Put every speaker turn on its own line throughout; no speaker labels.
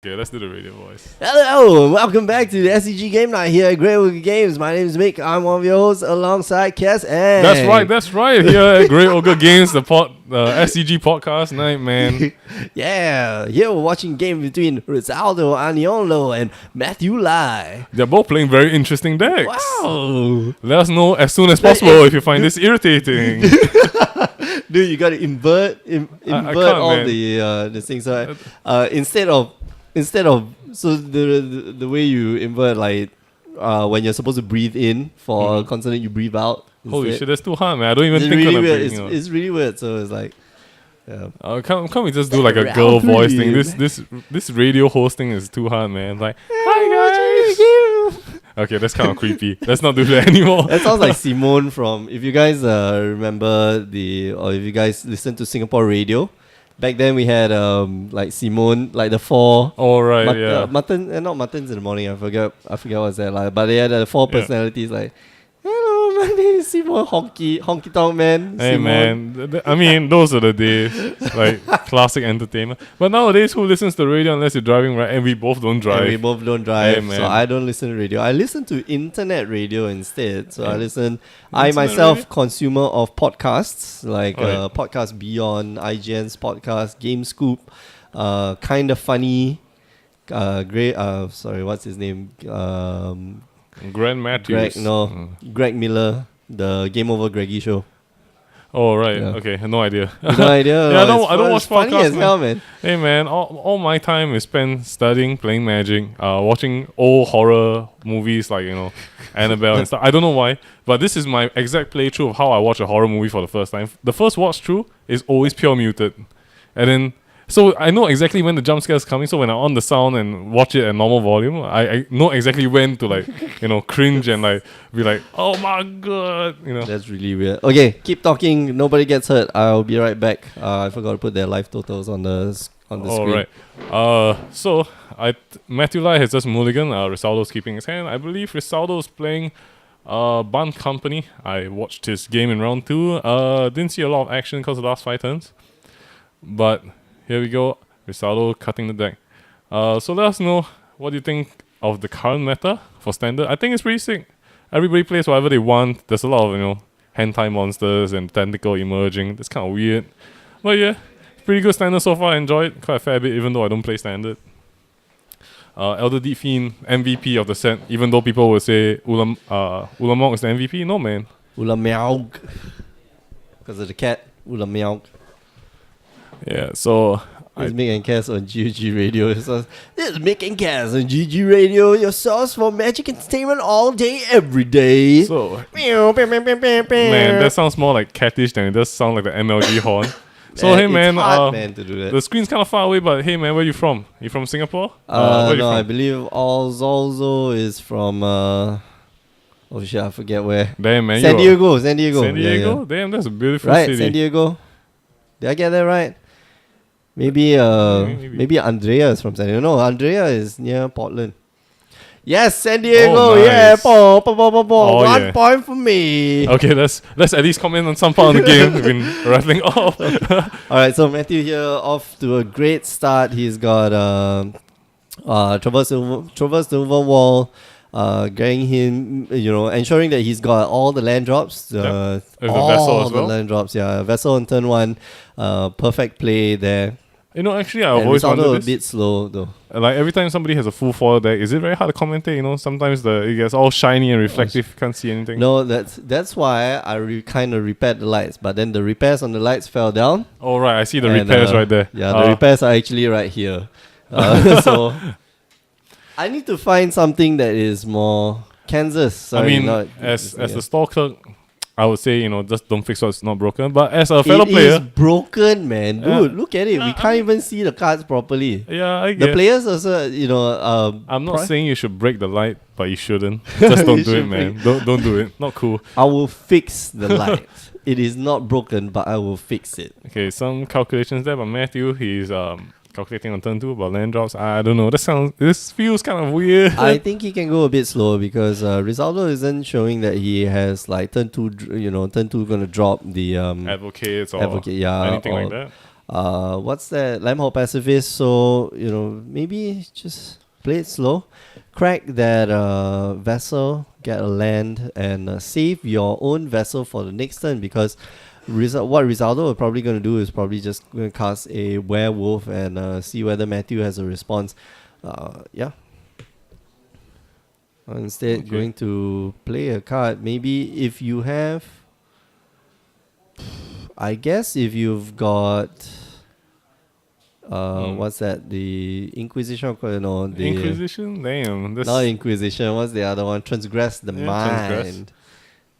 Okay, let's do the radio voice.
Hello, welcome back to the SCG Game Night here at Great Ogre Games. My name is Mick. I'm one of your hosts alongside Kes and...
That's right. Here at Great Ogre Games, the SCG podcast night, man.
Yeah, here we're watching game between Rizaldo Aniolo and Matthew Lai.
They're both playing very interesting decks.
Wow.
Let us know as soon as possible if you find this irritating.
Dude, you gotta invert all
man.
the things. So, instead of so the way you invert, like when you're supposed to breathe in for consonant, you breathe out.
Holy shit, that's too hard, man. I don't even
It's
think
really
of
weird.
it.
It's really weird. So it's like, yeah.
Can't we just do like a
Round
girl voice
three.
thing? This radio hosting is too hard, man. Like, hi guys. Okay, that's kind of creepy. Let's not do that anymore.
That sounds like Simone from. If you guys remember or if you guys listen to Singapore radio, back then we had like Simone, like the four.
Oh right, yeah.
Not Muttons in the morning. I forget what's that like. But they had the four personalities like. Hello, my name is Simone Honky Tonk Man.
Hey
Simone.
man, I mean those are the days, like classic entertainment. But nowadays, who listens to radio unless you're driving, right? And we both don't drive.
And we both don't drive,
Hey, man.
so I don't listen to radio. I listen to internet radio instead. So I
Internet
myself
radio?
consumer of podcasts like
Alright.
Podcast Beyond, IGN's podcast, Game Scoop, Kind of Funny, great. Sorry, what's his name?
Grand Matthews.
Greg Miller, the Game Over Greggy show.
Oh right,
Yeah.
okay, no idea.
No idea.
Yeah, I
It's
don't watch
funny
podcasts,
as hell, man.
Hey man, all my time is spent studying, playing Magic, watching old horror movies like Annabelle and stuff. I don't know why, but this is my exact playthrough of how I watch a horror movie for the first time. The first watch through is always pure muted, and then. So I know exactly when the jump scare is coming. So when I on the sound and watch it at normal volume, I know exactly when to cringe and like be like, oh my god,
That's really weird. Okay, keep talking. Nobody gets hurt. I'll be right back. I forgot to put their life totals on the screen.
All right. So Matthew Lai has just mulligan. Rizaldo's keeping his hand. I believe Rizaldo's playing Bant Company. I watched his game in round 2. Didn't see a lot of action because of the last 5 turns, but. Here we go, Rizaldo cutting the deck. So let us know what you think of the current meta for standard. I think it's pretty sick. Everybody plays whatever they want. There's a lot of hentai monsters and tentacle emerging. That's kind of weird, but yeah, pretty good standard so far. I enjoyed quite a fair bit, even though I don't play standard. Elder Deep Fiend, MVP of the set. Even though people will say Ulamog is the MVP, no man.
Ulameaug. Because of the cat. Ulameaug.
Yeah, so
This is Mick and Cass on GG Radio. This is Mick and Cass on GG Radio, your source for magic entertainment all day, every day.
So man, that sounds more like cattish than it does sound like the MLG horn. So hey man,
it's hard, man, to do that.
The screen's kind of far away, but hey man, where you from? You from Singapore?
No,
you from?
I believe Zolzo is from oh shit, I forget where.
Damn man,
San Diego.
San
Yeah,
Diego?
yeah.
Damn, that's a beautiful
Right,
city.
San Diego. Did I get that right? Maybe maybe Andrea is from San Diego. No, Andrea is near Portland. Yes, San Diego.
Oh, nice.
Yeah,
Oh,
1
yeah.
point for me.
Okay, let's at least comment on some part of the game. We've been rattling off.
All right, so Matthew here off to a great start. He's got traverse the wall, getting him, ensuring that he's got all the land drops.
With the
all
vessel as
the
well.
land drops. Yeah, vessel on turn 1. Perfect play there.
Actually, I've
And
always
Rizaldo
wondered
a
this.
bit slow though.
Like every time somebody has a full foil deck, is it very hard to commentate? Sometimes it gets all shiny and reflective. Can't see anything.
No, that's why I kind of repaired the lights, but then the repairs on the lights fell down.
Oh right, I see the
And,
repairs right there.
Yeah, the repairs are actually right here. So I need to find something that is more Kansas. Sorry,
as the store clerk, I would say just don't fix what's not broken. But as a fellow player,
it is broken, man. Dude, look at it. We can't even see the cards properly.
yeah, I
The
guess.
players also,
I'm not saying you should break the light, but you shouldn't. Just don't
You
do it,
should
man. Don't do it. Not cool.
I will fix the light. It is not broken, but I will fix it.
Okay, some calculations there, but Matthew, he's calculating on turn 2 about land drops. I don't know. This feels kind of weird.
I think he can go a bit slower because Rizaldo isn't showing that he has like turn 2 gonna drop the
Advocates or
Advocate, yeah,
anything
or-
like that.
What's that? Lamhole Pacifist. So, maybe just play it slow. Crack that vessel, get a land, and save your own vessel for the next turn, because what Rizaldo are probably going to do is probably just going to cast a werewolf and see whether Matthew has a response. Yeah. Instead,
Okay.
going to play a card. Maybe if you have... I guess if you've got... what's that? The Inquisition? No, the...
Inquisition? Damn. This,
Not Inquisition. What's the other one? Transgress the
Yeah,
mind.
Transgress.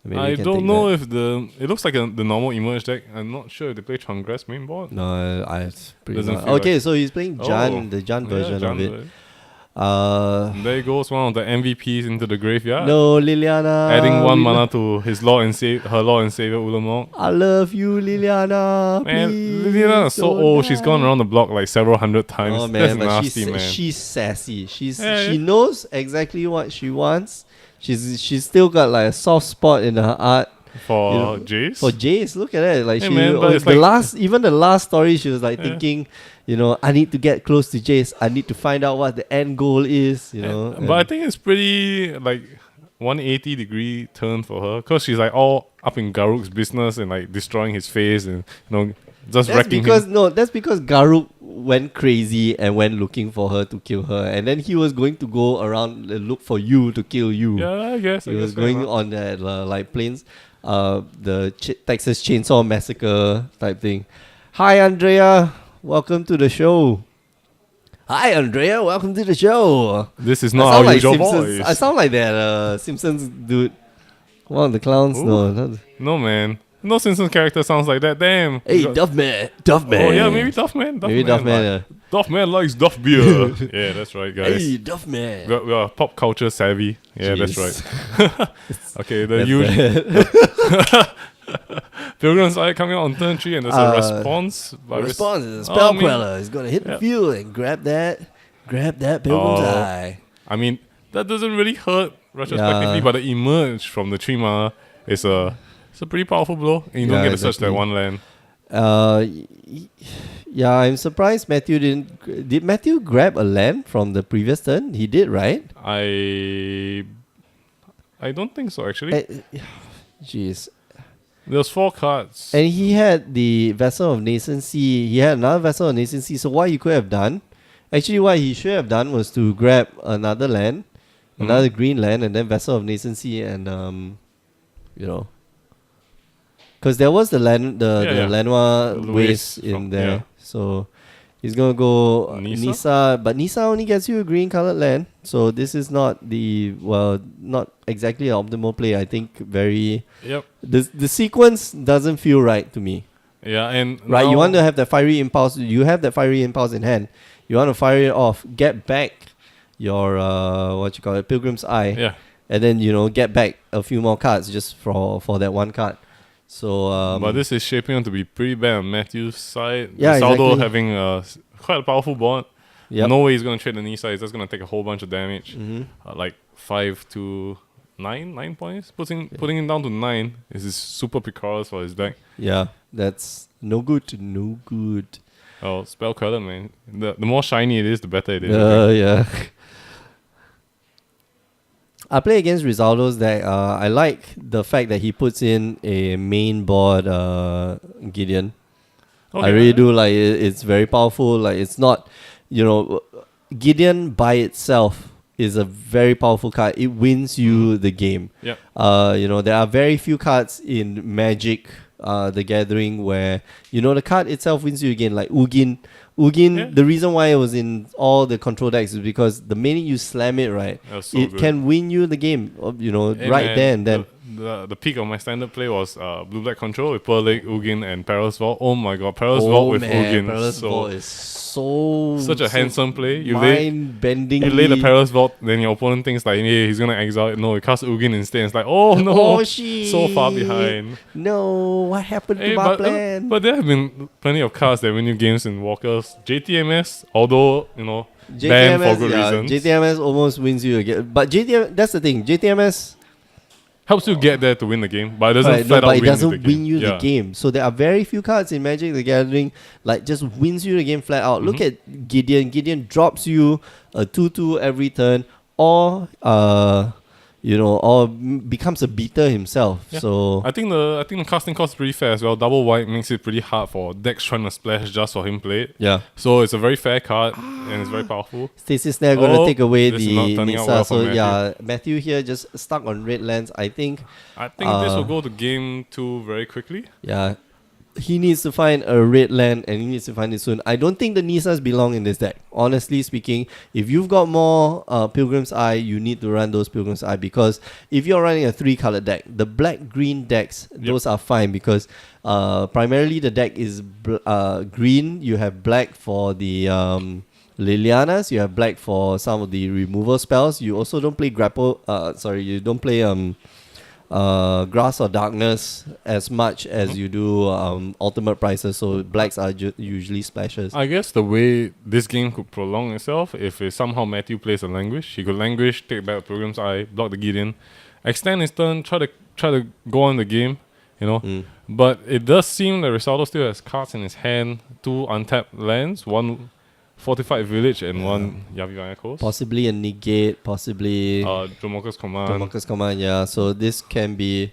Maybe
I
you can
don't
take
know
that.
if the... It looks like the normal Emerge deck. I'm not sure if they play Transgress main board.
No, it's pretty
Doesn't
much.
feel
Okay,
like-
so he's playing Jan,
Oh,
the Jan version
Jan
of it.
version.
Uh,
There goes one of the MVPs into the graveyard.
no, Liliana.
Adding one
we
mana to his Lord and her Lord and Savior Ulamog.
I love you, Liliana.
Man,
please
Liliana is so
don't
old. She's
die.
gone around the block like several hundred times.
Oh
That's
man, but
nasty, man.
she's sassy.
Yeah, yeah.
She knows exactly what she wants. She's still got like a soft spot in her heart
For
you know,
Jace?
for Jace. Look at that. Like
Hey,
she
man, but it's
the
like-
last story she was like
Yeah.
thinking, I need to get close to Jace. I need to find out what the end goal is.
But I think it's pretty like 180-degree turn for her, because she's like all up in Garuk's business and like destroying his face and just
that's
wrecking
because
him.
that's because Garuk went crazy and went looking for her to kill her, and then he was going to go around and look for you to kill you.
Yeah, I guess.
He was going on that like planes, the Texas Chainsaw Massacre type thing. Hi Andrea, welcome to the show. Hi Andrea, welcome to the show.
This is
I
not
sound
our
like
usual
Simpsons.
voice.
I sound like that Simpsons dude. One of the clowns.
Ooh.
No, not,
No, man. No Simpsons character sounds like that. Damn.
hey
Got-
Duffman.
Oh, yeah, maybe Duffman.
Maybe Duffman.
Duffman likes Duff beer. Yeah, that's right, guys.
Hey Duffman.
We are pop culture savvy. Yeah, that's
Jeez.
right. Okay, the
That's
usual
bad.
Pilgrim's Eye coming out on turn 3, and there's a response. But
Response is a
Oh,
spell
I mean-
queller. He's gonna hit the
Yep.
field and grab that Pilgrim's
Oh.
Eye.
I mean, that doesn't really hurt retrospectively,
Yeah.
but the emerge from the 3 mana is a pretty powerful blow, and you don't
Yeah,
get to search that
exactly.
one land.
Yeah, I'm surprised Matthew didn't. Did Matthew grab a land from the previous turn? He did, right?
I don't think so, actually.
Jeez.
There's 4 cards.
And he had the Vessel of Nascency. He had another Vessel of Nascency. So what he could have done, actually what he should have done was to grab another land, another green land, and then Vessel of Nascency, and because there was the land, the
Yeah, yeah.
Lanois
The
waste
waste
in
from-
there.
yeah.
So he's gonna go
Nisa?
Nisa, but Nisa only gets you a green colored land. So this is not not exactly an optimal play. I think
Yep.
the sequence doesn't feel right to me.
Yeah, and
Right, you
now-
want to have that fiery impulse. You have that fiery impulse in hand. You want to fire it off. Get back your Pilgrim's Eye,
Yeah.
and then get back a few more cards just for that one card. So,
But this is shaping up to be pretty bad on Matthew's side.
Yeah,
Saldo
exactly.
having quite a powerful board.
yep.
No way he's going to trade the Nisa. He's just going to take a whole bunch of damage.
Mhm.
Like 5 to 9 points. Putting him down to 9 is super precarious for his deck.
Yeah, that's no good. No good.
Oh, Spell Queller, man. The more shiny it is, the better it is. I think.
Yeah. I play against Rizaldo's deck. I like the fact that he puts in a main board Gideon. I
Okay,
really do like it. It's very powerful. Like it's not, Gideon by itself is a very powerful card. It wins you the game.
Yeah.
There are very few cards in Magic, the Gathering, where the card itself wins you again. Like Ugin.
Yeah.
The reason why it was in all the control decks is because the minute you slam it right,
That was so
it
good.
can win you the game.
Hey,
Right
man,
there and then.
The peak of my standard play was Blue Black Control with Pearl Lake, Ugin, and Perilous Vault. Oh my god, Perilous Vault with Ugin.
Perilous Vault is
Such a handsome play. You lay
mind-bending.
the Perilous Vault, then your opponent thinks like, hey, he's gonna exile it. No, he casts Ugin instead. It's like, oh no,
Oh, shit.
so far behind.
No, what happened
Hey,
to my plan?
but there have been plenty of cards that win you games in Walkers. JTMS, although banned for good reasons.
JTMS almost wins you again. But that's the thing. JTMS,
helps you get there to win the game, but it doesn't
Right,
flat
but
out
it
win you
doesn't
the game.
win you
Yeah.
the game. So there are very few cards in Magic the Gathering like just wins you the game flat out. Look at Gideon. Gideon drops you a 2/2 every turn, or becomes a beater himself.
Yeah.
So
I think the casting cost is pretty fair as well. Double white makes it pretty hard for decks trying to splash just for him play it.
yeah.
So it's a very fair card and it's very powerful.
Stasis Snare gonna
Oh,
take away
this is
the
not turning out
Nisa.
well for
So
Matthew.
yeah, Matthew here just stuck on red lands. I think
This will go to game 2 very quickly.
yeah, he needs to find a red land and he needs to find it soon. I don't think the Nisas belong in this deck. Honestly speaking, if you've got more Pilgrim's Eye, you need to run those Pilgrim's Eye, because if you're running a 3-color deck, the black-green decks, those are fine, because primarily the deck is green. You have black for the Lilianas, you have black for some of the removal spells. You also don't play you don't play Grass or Darkness as much as you do Ultimate Prices, so blacks are usually splashes.
I guess the way this game could prolong itself, if somehow Matthew plays a Languish, he could Languish, take back a Pilgrim's Eye, block the Gideon, extend his turn, try to go on the game, But it does seem that Risaldo still has cards in his hand, 2 untapped lands, 1 Fortified Village and 1 Yavimaya Coast.
Possibly a negate, possibly
Dromoka's Command.
Dromoka's Command, yeah. So this can be,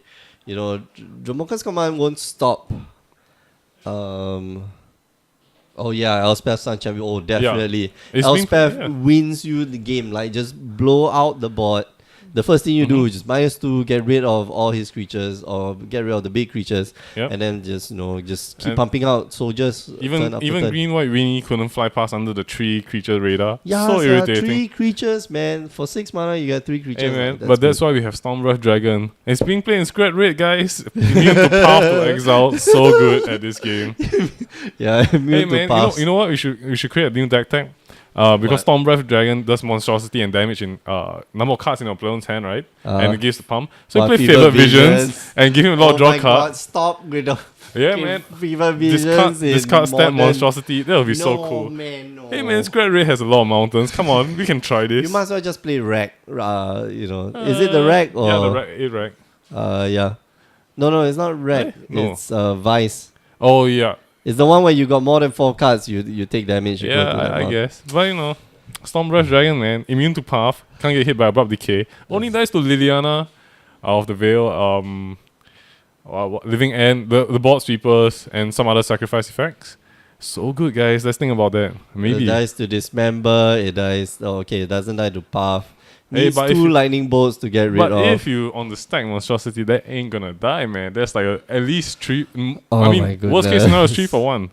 Dromoka's Command won't stop. Oh yeah, Elspeth Sun Champion. Oh, definitely.
It's
Elspeth
been-
wins you the game. Like, just blow out the board. The first thing you do is just -2, get rid of all his creatures, or get rid of the big creatures,
Yep.
and then just keep
And
pumping out soldiers.
Even
turn after turn.
Green White Winnie couldn't fly past under the 3 creature radar.
Yeah,
So
there are
irritating.
3 creatures, man. For 6 mana, you get 3 creatures.
Hey man,
That's
but that's
good.
why we have Stormwrath Dragon. It's being played in Scrat Red, guys. Immune to Path to Exile. So good at this game.
Yeah,
Hey
immune to
man,
pass.
you know what? We should create a new deck tag. Because Stormwrath Dragon does monstrosity and damage in number of cards in your opponent's hand, right? And it gives the pump. So you play Fever Visions and give him a lot of draw
my
cards.
God, stop with the
Yeah, man.
Fever Visions.
This card stat monstrosity. That would be so
No,
cool.
man, no.
Hey man, Scrat Red has a lot of mountains. Come on, we can try this.
You might as well just play Rack. Is it the Rack or
Yeah, the Rack, 8 Rack.
yeah. No, it's not Rack.
No.
It's Vice.
Oh yeah.
It's the one where you got more than 4 cards. You take damage. You go to that
Yeah, I
amount.
guess. But Stormwrath Dragon, man, immune to Path, can't get hit by Abrupt Decay. Only dies to Liliana of the Veil, Living End, the Board Sweepers, and some other sacrifice effects. So good, guys. Let's think about that. Maybe.
It dies to Dismember. It dies. Oh, okay, it doesn't die to Path.
Hey,
Needs
but if
2
you-
lightning bolts to get rid
But
of.
if you on the stack monstrosity, that ain't gonna die, man. That's like at least 3.
Oh
I mean,
my
worst case
goodness.
scenario is 3 for 1.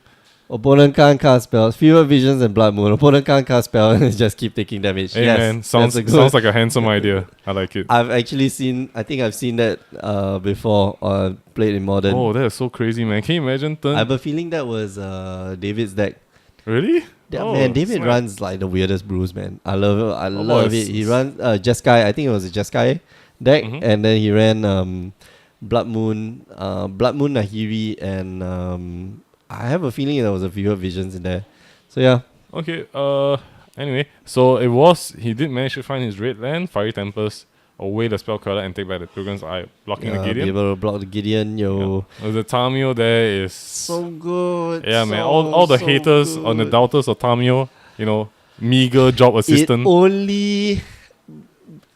Opponent can't cast spells. Fever Visions and Blood Moon. Opponent can't cast spells and just keep taking damage.
Hey
yes,
man, sounds
that's a good.
sounds like a handsome idea. I like it.
I've actually seen. I think I've seen that before. Played in Modern.
Oh, that is so crazy, man. Can you imagine?
I have a feeling that was David's deck.
Really?
Yeah,
Oh,
man, David
snap.
runs like the weirdest brews, man. I love it. I
Oh,
love
it's-
it. He runs Jeskai. I think it was a Jeskai deck,
Mhm.
and then he ran Blood Moon, Nahiri, and I have a feeling there was a few Visions in there. So yeah,
Okay, anyway, so he did manage to find his red land, Fiery Tempest, away the spell color and take back the Pilgrim's Eye, blocking the
be
Gideon.
able to block the Gideon. Yo,
The Tamio there is...
so good.
yeah, man,
so,
all the
so
haters on the
good.
doubters of Tamio, meager job assistant.
It only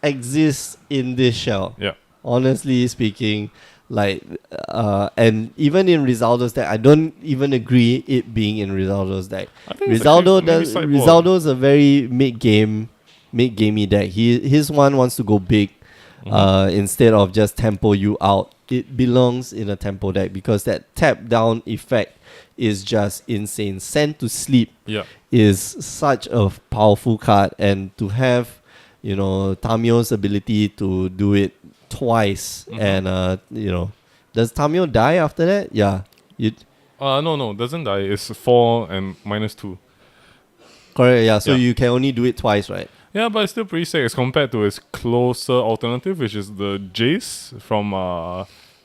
exists in this shell.
Yeah.
Honestly speaking, and even in Rizaldo's deck, I don't even agree it being in Rizaldo's deck.
I think it's actually maybe sideboard.
Rizaldo's a very mid-gamey deck. His one wants to go big, instead of just tempo you out. It belongs in a tempo deck because that tap down effect is just insane. Send to Sleep
Yeah.
is such a powerful card, and to have Tamio's ability to do it twice, and does Tamio die after that? Yeah,
No, doesn't die. It's 4 and -2.
correct. Yeah, so
Yeah.
you can only do it twice, right?
Yeah, but it's still pretty sick as compared to its closer alternative, which is the Jace from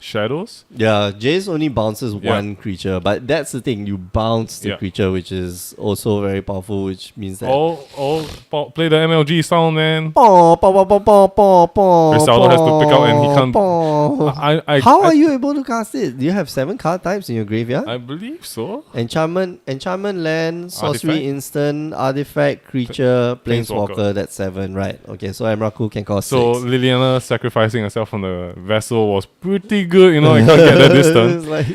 shadows.
Yeah, Jace only bounces
Yeah.
one creature, but that's the thing. You bounce the
Yeah.
creature, which is also very powerful, which means that.
Play the MLG sound, man.
Paw, paw, paw, paw, paw, paw, paw,
Grisaldo has to pick out and he can't-
paw. How are you able to cast it? Do you have 7 card types in your graveyard?
I believe so.
Enchantment, land, sorcery,
Artifact?
instant, artifact, creature,
Planeswalker.
planeswalker. That's 7, right? Okay, so Emrakul can cost
So
6.
Liliana sacrificing herself from the vessel was pretty good, you know. I can't get that this turn.
It's like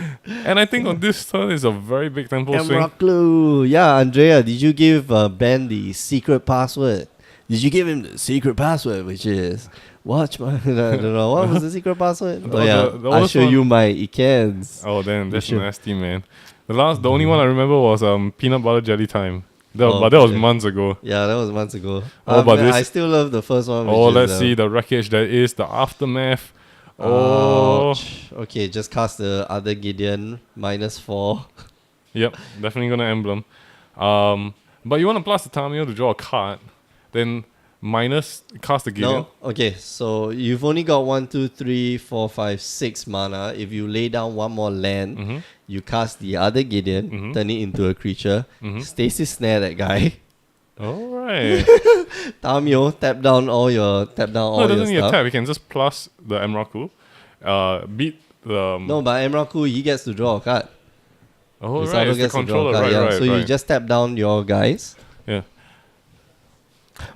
And I think on this turn is a very big tempo swing.
Emrakul. Yeah, Andrea, did you give Ben the secret password? Did you give him the secret password, which is watch my? I don't know. What was the secret password?
The-
Oh yeah,
the
I'll
worst
show
one-
you my Ikens.
Oh damn, that's
Sure.
nasty, man. The only one I remember was peanut butter jelly time.
Oh,
But that was
yeah.
months ago.
Yeah, that was months ago.
Oh, but
I
this-
still love the first one.
Oh,
which
let's
is,
see the wreckage that is the aftermath. Oh,
ouch. Okay, just cast the other Gideon -4.
yep, definitely gonna emblem. But you want to plus the Tamio to draw a card, then minus cast the Gideon.
No, okay. So you've only got 1, 2, 3, 4, 5, 6 mana. If you lay down one more land,
Mm-hmm.
you cast the other Gideon,
Mhm.
turn it into a creature.
Mhm.
Stasis snare that guy.
All right.
Tamio, tap down all
No, it
your
doesn't need a
stuff.
tap. You can just plus the Emrakul, beat the.
No, but Emrakul, he gets to draw a card.
Oh,
Risado
right. It's the
gets to draw a
controller.
card,
Right,
yeah.
right.
So you
right.
just tap down your guys.
Yeah.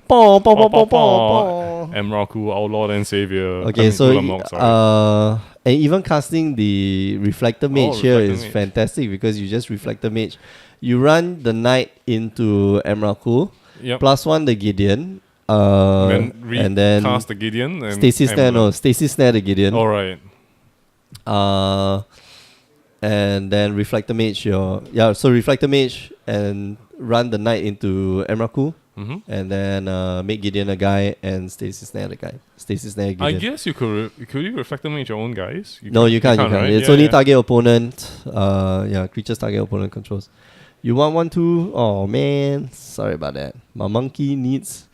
Paw, paw, paw,
Paw,
paw,
paw,
paw,
paw.
paw.
Emrakul, our Lord and Savior.
Okay, so
Ulamog, sorry.
and even casting the Reflector Mage here
Reflector
is
Mage.
fantastic because you just Reflector Mage. You run the Knight into Emrakul,
Yep.
+1 the Gideon,
and
then
cast the Gideon and
Stasis Snare,
emblem.
no, Stasis Snare the Gideon.
All right.
And then Reflector Mage so Reflector Mage and run the Knight into Emrakul,
Mm-hmm.
and then make Gideon a guy and Stasis Snare the guy. Stasis Snare Gideon.
I guess you could you reflect them with your own guys?
No, you can't.
right?
It's
Yeah,
only
yeah.
target opponent. Creatures target opponent controls. You want 1, 2? Oh man, sorry about that. My monkey needs.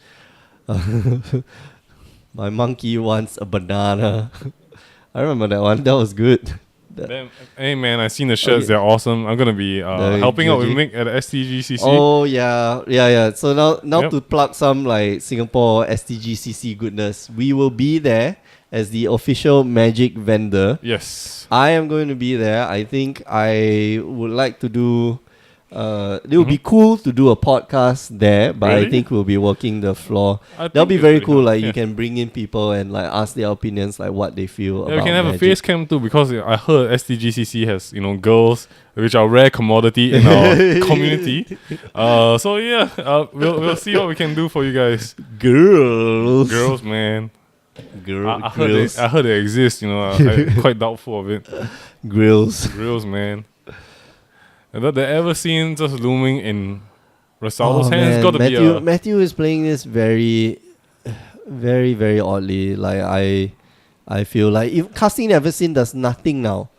My monkey wants a banana. I remember that one. That was good.
Damn. Hey man, I seen the shirts.
Okay.
They're awesome. I'm gonna be
The
helping out with
GG.
Mick at the STGCC.
Oh yeah. So now
Yep.
to plug some like Singapore STGCC goodness, we will be there as the official Magic vendor.
Yes.
I am going to be there. I think I would like to do. It would be cool to do a podcast there, but I
Really?
think we'll be working the floor.
I
That'll
think
be
it's
very
pretty
cool.
hard.
Like
yeah.
you can bring in people and like ask their opinions, like what they feel
Yeah,
about
we can have
Magic.
a face cam too because I heard STGCC has girls, which are rare commodity in our community. So yeah, we'll see what we can do for you guys. Girls, man. I heard they exist. I'm quite doubtful of it.
Grills.
Girls, man. And that they ever seen just looming in Rosaldo's
Oh,
hands?
man.
Got to be a
Matthew is playing this very, very, very oddly. Like I feel like if casting Everseen does nothing now,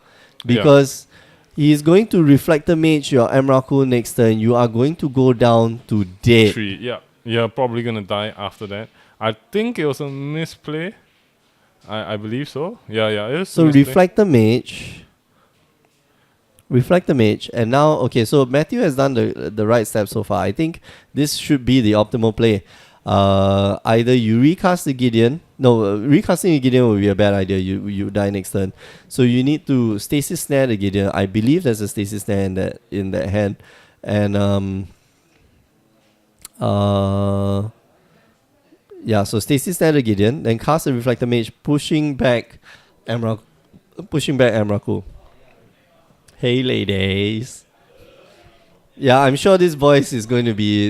because he's going to Reflector Mage your Emrakul next turn. You are going to go down to dead.
tree. Yeah, probably gonna die after that. I think it was a misplay. I believe so. Yeah, it was.
So
a misplay.
Reflector Mage, and now okay. So Matthew has done the right step so far. I think this should be the optimal play. Either you recast the Gideon. No, recasting the Gideon would be a bad idea. You die next turn. So you need to Stasis Snare the Gideon. I believe there's a Stasis Snare in that hand, and so Stasis Snare the Gideon, then cast a Reflector Mage, pushing back Emrakul. Hey ladies. Yeah, I'm sure this voice and face is going to be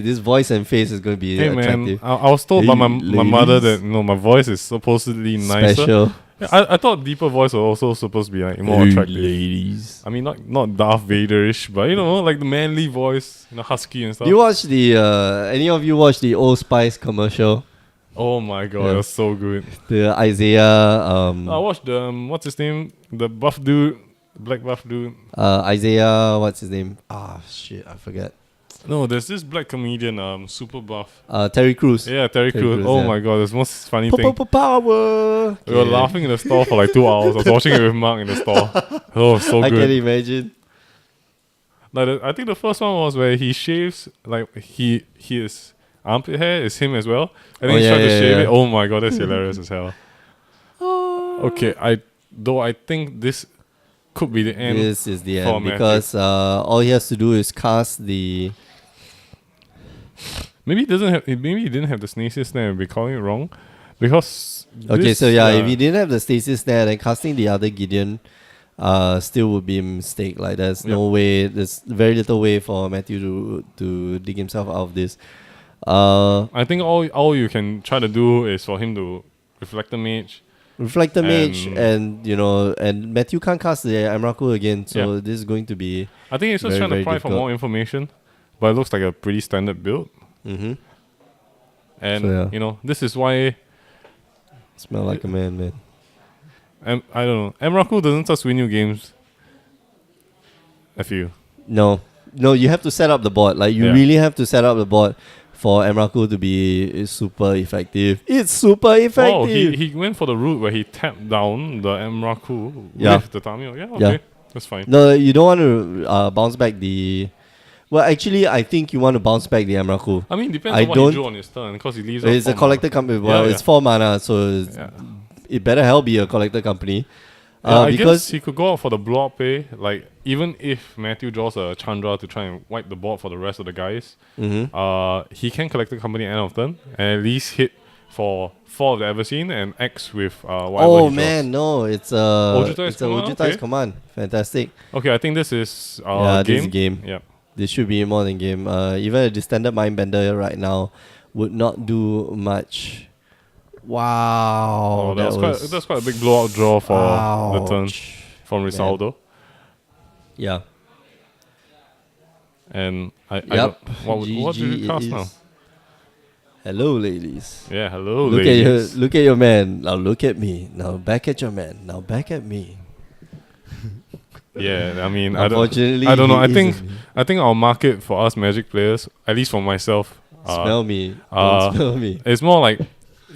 Hey man,
attractive.
I was told by
Hey,
my mother
ladies.
that my voice is supposedly nicer.
Special.
Yeah, I thought deeper voice was also supposed to be like more
Hey,
attractive.
ladies.
I mean, not Darth Vader-ish, but like the manly voice, husky and stuff.
You watch any of you watch the Old Spice commercial?
Oh my god,
Yeah.
it was so good.
The Isaiah
I watched the what's his name, the buff dude, black buff dude.
Isaiah, what's his name? Ah shit, I forget.
No, there's this black comedian, super buff.
Terry Crews.
Yeah, Terry Crews. Oh my god, that's the most funny thing.
Power.
We were laughing in the store for like 2 hours. I was watching it with Mark in the store. Oh, so
I
good.
can imagine.
Like I think the first one was where he shaves, like his armpit hair is him as well. And then he tried to shave it. Oh my god, that's hilarious as hell. Okay, I think this could be the end.
This is the
for
end
Matthew.
because all he has to do is cast the.
Maybe he didn't have the stasis snare and we're calling it wrong. Because
Okay, so if he didn't have the stasis snare, then casting the other Gideon still would be a mistake. Like there's no way, there's very little way for Matthew to dig himself out of this.
I think all you can try to do is for him to reflect the mage.
Reflector Mage and and Matthew can't cast the Emrakul again, so this is going to be.
I think he's just
very,
trying to
very
pry for
difficult.
more information, but it looks like a pretty standard build.
Mm-hmm.
And this is why
Smell like a man.
I don't know. Emrakul doesn't just win you games. I feel.
No, you have to set up the board. Like you really have to set up the board for Emrakul to be super effective. It's super effective.
Oh, he went for the route where he tapped down the Emrakul with the Tamio. Yeah, okay. That's fine.
No, you don't want to bounce back the. Well, actually, I think you want to bounce back the Emrakul.
I mean, depends on what he drew on his turn, because he leaves.
It's a collector company. Well, it's 4 mana, so it better hell be a collector company.
I
because
guess he could go out for the block pay. Like, even if Matthew draws a Chandra to try and wipe the board for the rest of the guys, he can collect the company end of turn and at least hit for 4 of the Everseen and X with whatever he draws.
No, it's Ojutai's command. Fantastic.
Okay, I think this is
this
game.
is game.
Yeah.
This should be more than game. Even a distended Mindbender right now would not do much. Wow.
Oh, that's quite a big blowout draw for the turn from Risaldo.
Yeah.
And I don't, what do you cast now?
Hello, ladies.
Yeah, hello, ladies.
Look at your man. Now look at me. Now back at your man. Now back at me.
Yeah, I mean,
Unfortunately,
I don't know. I think our market for us Magic players, at least for myself,
smell me. Don't smell me.
It's more like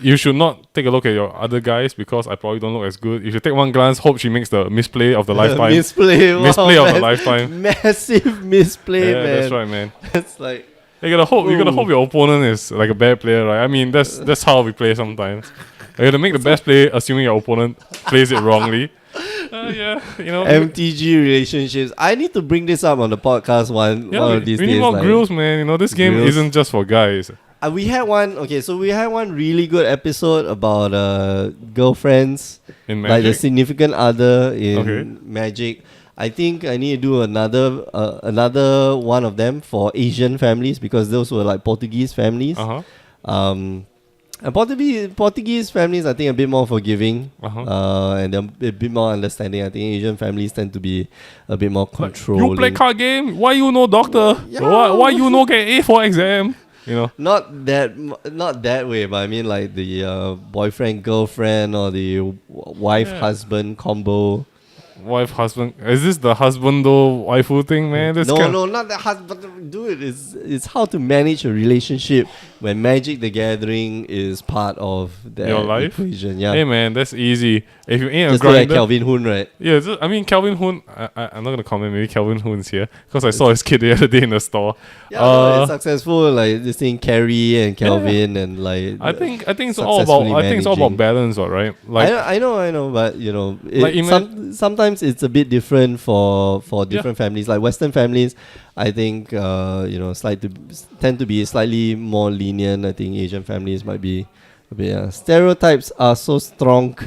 you should not take a look at your other guys because I probably don't look as good. You should take one glance, hope she makes the misplay of the lifetime.
misplay of
the lifetime.
Massive misplay, man.
That's right, man.
That's like
you gotta hope your opponent is like a bad player, right? I mean, that's how we play sometimes. You gotta make the best play, assuming your opponent plays it wrongly.
MTG relationships. I need to bring this up on the podcast one of these days.
We need more grills, man. This game isn't just for guys.
We had one. Okay, so we had one really good episode about girlfriends
in Magic,
like the significant other in Magic. I think I need to do another one of them for Asian families because those were like Portuguese families. And Portuguese families, I think, are a bit more forgiving, and they're a bit more understanding. I think Asian families tend to be a bit more controlling.
You play card game? Why you know doctor? Why you know get A for exam?
Not that way, but I mean like the boyfriend girlfriend or the wife husband combo.
Wife husband, is this the husband though waifu thing, man?
No, not the husband. Dude, it's how to manage a relationship when Magic the Gathering is part of your life equation. Yeah.
Hey man, that's easy. If you ain't
just
a grinder,
like Kelvin Hoon, right?
Yeah, I mean Kelvin Hoon. I'm not gonna comment. Maybe Kelvin Hoon's here because I saw his kid the other day in the store.
Yeah, it's successful. Like this thing, Carrie and Kelvin, and like
I think it's all about balance, right? Like
I know, but sometimes it's a bit different for different families. Like Western families, I think tend to be slightly more lenient. I think Asian families might be a bit. Stereotypes are so strong.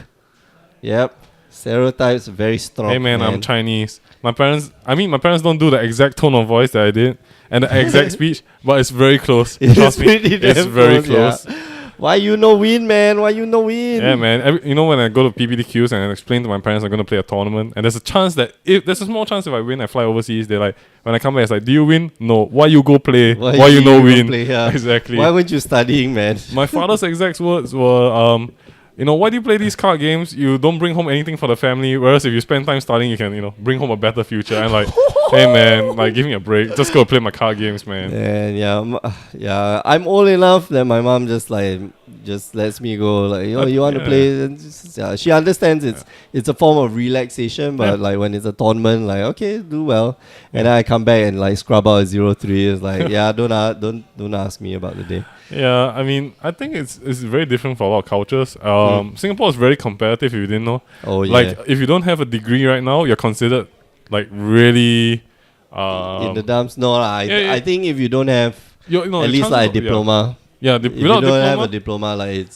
Yep, stereotypes very strong.
Hey man, I'm Chinese. My parents don't do the exact tone of voice that I did and the exact speech, but it's very close. Trust me, it's very close.
Yeah. Why you no win, man? Why you no win?
Yeah, man. When I go to PPTQs and I explain to my parents I'm going to play a tournament, and there's a chance that there's a small chance if I win, I fly overseas. They're like, when I come back, it's like, do you win? No. Why you go play? Why you no win?
Play, yeah.
Exactly.
Why weren't you studying, man?
My father's exact words were, why do you play these card games? You don't bring home anything for the family. Whereas if you spend time studying, you can, bring home a better future. And like, hey man, like give me a break. Just go play my card games, man.
And yeah, I'm old enough that my mom just lets me go. Like, you want to play? And she understands it's a form of relaxation. But like when it's a tournament, like okay, do well. And then I come back and like scrub out a 0-3. It's like don't ask me about the day.
Yeah, I mean, I think it's very different for a lot of cultures. Singapore is very competitive, if you didn't know.
Oh, yeah.
Like, if you don't have a degree right now, you're considered, like, really...
in the dumps? No, I think if you don't have at least like a diploma...
if
you don't have a diploma, like,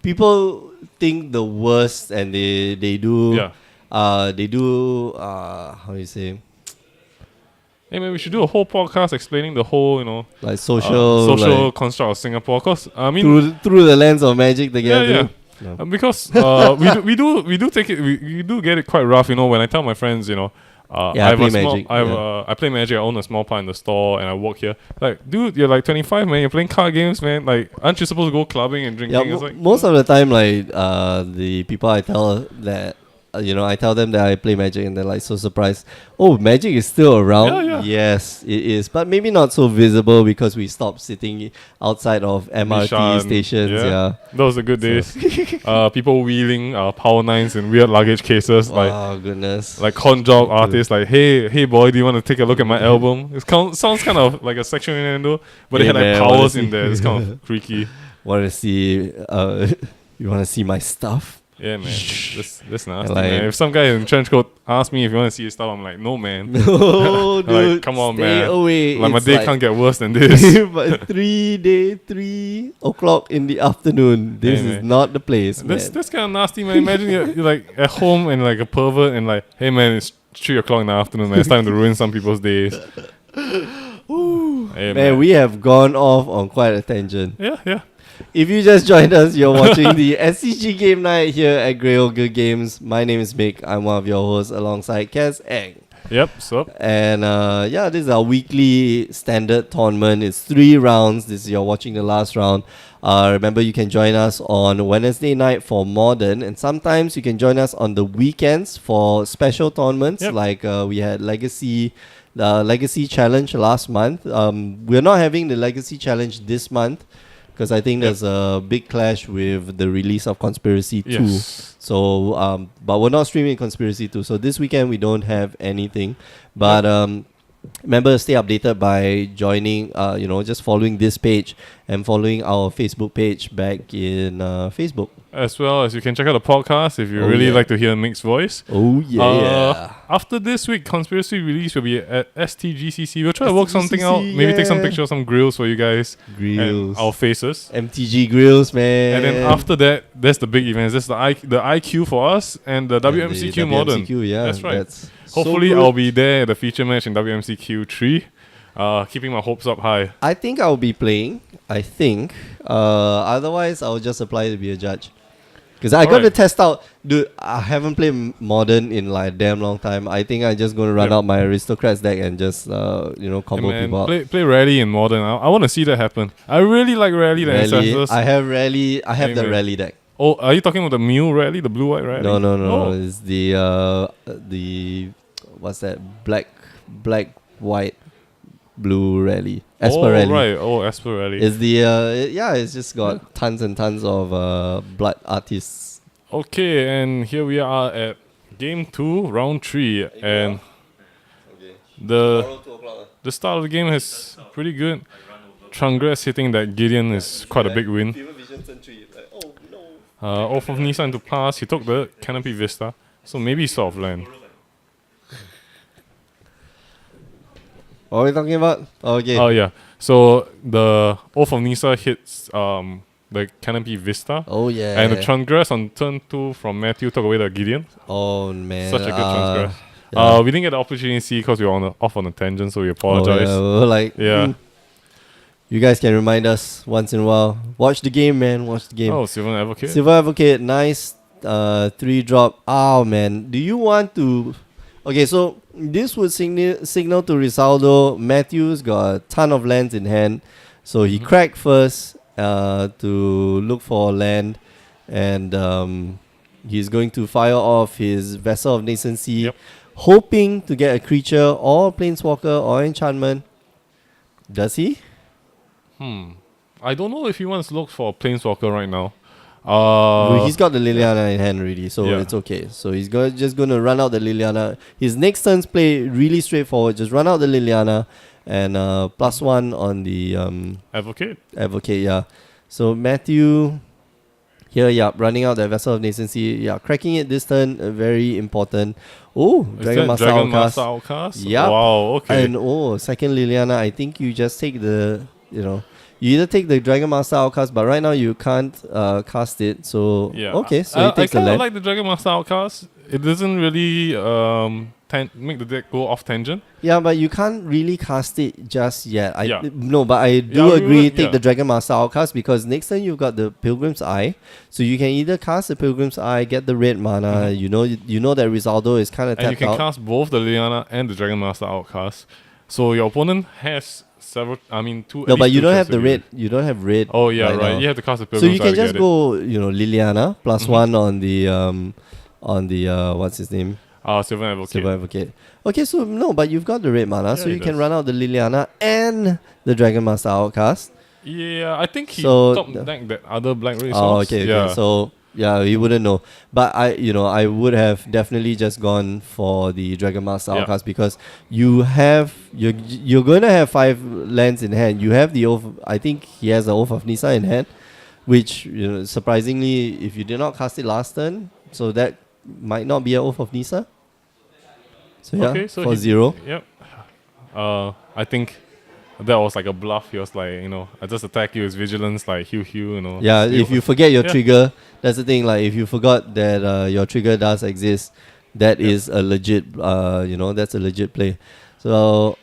people think the worst and they do... how do you say...
Hey man, we should do a whole podcast explaining the whole,
like social
like construct of Singapore. Cause I mean,
through the lens of Magic together.
Yeah. No. Because we do take it. We do get it quite rough. When I tell my friends, I play Magic. I play Magic. I own a small part in the store, and I work here. Like, dude, you're like 25, man. You're playing card games, man. Like, aren't you supposed to go clubbing and drinking?
Yeah, most of the time, like the people I tell that. I tell them that I play Magic and they're like so surprised. Oh, Magic is still around?
Yeah.
Yes, it is. But maybe not so visible because we stopped sitting outside of MRT
Bishan,
stations. Yeah.
Those are good days. People wheeling Power 9s in weird luggage cases.
Oh, goodness.
Like con job artists like, hey boy, do you want to take a look at my album? It sounds kind of like a sexual innuendo, but they had like powers in there. It's kind of freaky.
Want to see... you want to see my stuff?
Yeah, man. This nasty, man. If some guy in trench coat asks me if you want to see his stuff, I'm like, no, man.
No, dude.
Like, come on,
stay
man.
Away.
Like, my day can't get worse than this.
But 3 o'clock in the afternoon. This is not the place,
That's kind of nasty, man. Imagine you're like at home and like a pervert and like, hey, man, it's 3 o'clock in the afternoon, man. It's time to ruin some people's days. Hey,
man, we have gone off on quite a tangent.
Yeah.
If you just joined us, you're watching the SCG Game Night here at Grey Ogre Games. My name is Mick. I'm one of your hosts alongside Kaz Eng.
Yep, so.
And this is our weekly standard tournament. It's 3 rounds. You're watching the last round. Remember, you can join us on Wednesday night for Modern. And sometimes you can join us on the weekends for special tournaments.
Yep.
Like we had Legacy Challenge last month. We're not having the Legacy Challenge this month. Because I think there's a big clash with the release of Conspiracy 2.
Yes.
So, but we're not streaming Conspiracy 2. So this weekend we don't have anything. But remember, stay updated by joining, just following this page and following our Facebook page back in Facebook.
As well as you can check out the podcast if you really like to hear Mick's voice.
Oh, yeah.
After this week, Conspiracy release will be at STGCC. We'll try to work something out. Maybe take some pictures of some grills for you guys.
Grills.
And our faces.
MTG grills, man.
And then after that, that's the big events. That's the IQ for us and the WMCQ Modern.
Yeah.
That's right. Hopefully, I'll be there at the feature match in WMCQ 3. Keeping my hopes up high.
I think I'll be playing. Otherwise, I'll just apply to be a judge. Because I got to test out. Dude, I haven't played Modern in like a damn long time. I think I'm just going to run out my Aristocrats deck and just, combo people out.
Play Rally in Modern. I want to see that happen. I really like Rally.
I have Rally. I have the Rally deck.
Oh, are you talking about the Mule Rally? The blue-white Rally?
No. Oh. It's the what's that? Black, white, blue Rally. Esper Rally.
Right. Oh, Esper Rally.
It's the it's just got tons and tons of blood artists.
Okay, and here we are at game 2, round 3, and the start of the game is pretty good. Trangress hitting that Gideon is quite a big win. Oath of Nisa into pass. He took the Canopy Vista, so maybe soft land.
What are we talking about? Okay.
Oh yeah. So the Oath of Nisa hits the Canopy Vista.
Oh yeah.
And the Transgress on turn 2 from Matthew took away the Gideon.
Oh man.
Such a good Transgress.
Yeah.
We didn't get the opportunity to see because we were off on a tangent, so we apologize.
You guys can remind us once in a while. Watch the game, man. Watch the game.
Oh, Silver Advocate.
Silver Advocate, nice 3-drop. Oh man. Do you want to... Okay, so this would signal to Risaldo. Matthews got a ton of lands in hand. So he cracked first to look for land. and he's going to fire off his Vessel of Nascency,
Yep.
hoping to get a creature or Planeswalker or enchantment. Does he?
I don't know if he wants to look for a Planeswalker right now.
He's got the Liliana in hand already, so
Yeah.
it's okay. So he's just going to run out the Liliana. His next turn's play really straightforward. Just run out the Liliana and +1 on the
Advocate.
Advocate, yeah. So Matthew here, yeah, running out that Vessel of Nascency, yeah, cracking it this turn, very important. Oh,
Is
Dragon
that
Master
Dragon
Outcast.
Master Outcast?
Yep.
Wow, okay.
And second Liliana, I think you just take the, you either take the Dragon Master Outcast, but right now you can't cast it. So
Yeah.
okay, so
I
he takes the
kind of
land.
like the Dragon Master Outcast. It doesn't really make the deck go off tangent.
Yeah, but you can't really cast it just yet.
Yeah.
No, but I do
Yeah, we
agree.
would-
Take
yeah.
the Dragon Master Outcast because next time you've got the Pilgrim's Eye, so you can either cast the Pilgrim's Eye, get the red mana. You know that Rizaldo is kind of
And you
tapped
can
out.
cast both the Liliana and the Dragon Master Outcast. So your opponent has two.
No,
at least
but you
two
don't
choices
have the
to
red.
give.
You don't have red.
Oh yeah, right.
now.
You have to cast the
So
Pilgrim's
you can
Eye to
just
get
go, Liliana +1 on the what's his name?
it. Silver Advocate.
Silver Advocate. Okay, so no, but you've got the red mana, so
he
you can
does.
run out the Liliana and the Dragon Master Outcast.
Yeah, I think he
So
top decked that other black red
Oh,
source.
okay,
Yeah.
okay. So yeah, you wouldn't know. But I would have definitely just gone for the Dragon Master
Yeah.
Outcast because you're going to have 5 lands in hand. You have the Oath. I think he has the Oath of Nisa in hand, which surprisingly, if you did not cast it last turn, so that might not be an Oath of Nisa. So yeah,
Okay, so
for
he-
0.
Yep. I think that was like a bluff. He was like, I just attack you with vigilance, like hew,
Yeah,
steal.
if you forget your
Yeah.
trigger, that's the thing. Like if you forgot that your trigger does exist, that is a legit. That's a legit play. So,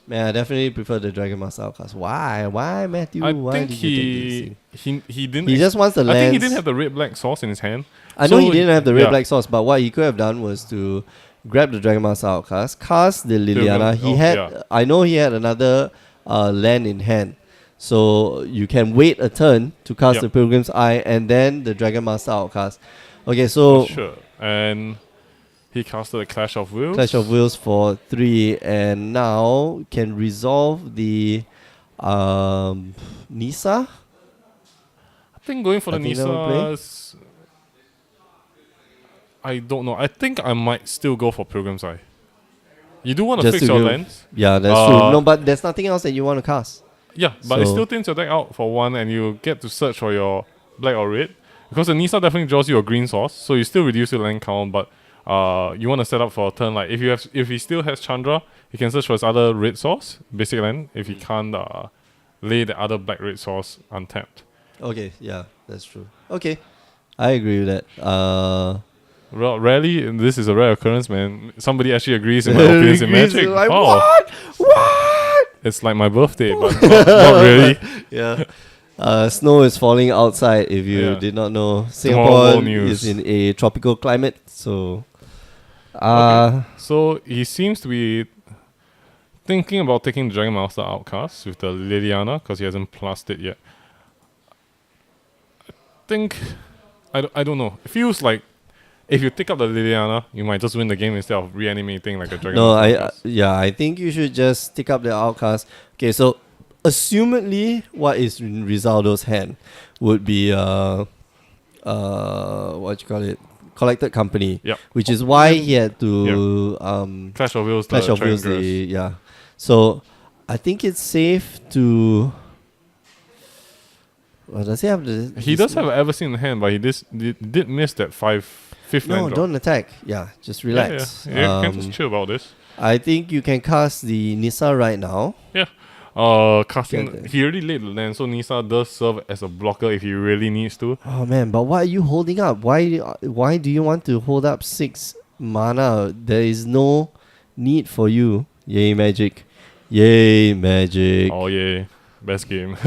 man, I definitely prefer the Dragon Master Outcast. Why? Why, Matthew?
I
Why
think
did you take this thing?
he didn't.
He just wants the
I
lands.
think he didn't have the red black source in his hand.
I know
so
he didn't have the red
yeah.
black source, but what he could have done was to grab the Dragon Master Outcast, cast the Liliana. I know he had another land in hand. So you can wait a turn to cast
Yep.
the Pilgrim's Eye and then the Dragon Master Outcast. Okay, so
Sure. And he casted a Clash of Wills.
Clash of Wills for 3 and now can resolve the Nisa.
I think going for
I
the
think that will play.
Nisas. I don't know. I think I might still go for Pilgrim's Eye. You do want to
Just
fix
to
your
go-
lands.
Yeah, that's true. No, but there's nothing else that you want to cast.
Yeah, but it
So-
still thins your deck out for 1 and you get to search for your black or red. Because the Nisa definitely draws you a green source, so you still reduce your land count, but you want to set up for a turn like if he still has Chandra, he can search for his other red source, basic land, if he can't lay the other black red source untapped.
Okay, yeah, that's true. Okay, I agree with that.
Rarely, and this is a rare occurrence, man. Somebody actually agrees in my opinions in
Agrees,
Magic.
like,
Oh,
what?
it's like my birthday, but not really.
Yeah. Snow is falling outside. If you
Yeah.
did not know,
Tomorrow
Singapore
news.
is in a tropical climate, so.
Okay. So he seems to be thinking about taking the Dragon Master Outcast with the Liliana because he hasn't plussed it yet. I don't know. It feels like if you take up the Liliana, you might just win the game instead of reanimating like a Dragon
No,
Master Outcast.
I think you should just stick up the Outcast. Okay, so assumedly, what is in Rizaldo's hand would be what you call it, Collected Company.
Yep.
Which is why he had to
Clash of Wills,
Clash
the
of Wills.
Triggers.
Yeah. So I think it's safe to. Well, does he have the?
He does have an Everseen in hand, but he did miss that fifth
No,
land drop.
don't attack. Yeah, just relax.
Yeah, you can just chill about this.
I think you can cast the Nisa right now.
Casting.
Okay.
He already laid the land, so Nisa does serve as a blocker if he really needs to.
Oh man, but why are you holding up? Why do you want to hold up 6 mana? There is no need for you. Yay, Magic. Yay, Magic.
Oh yeah, best game.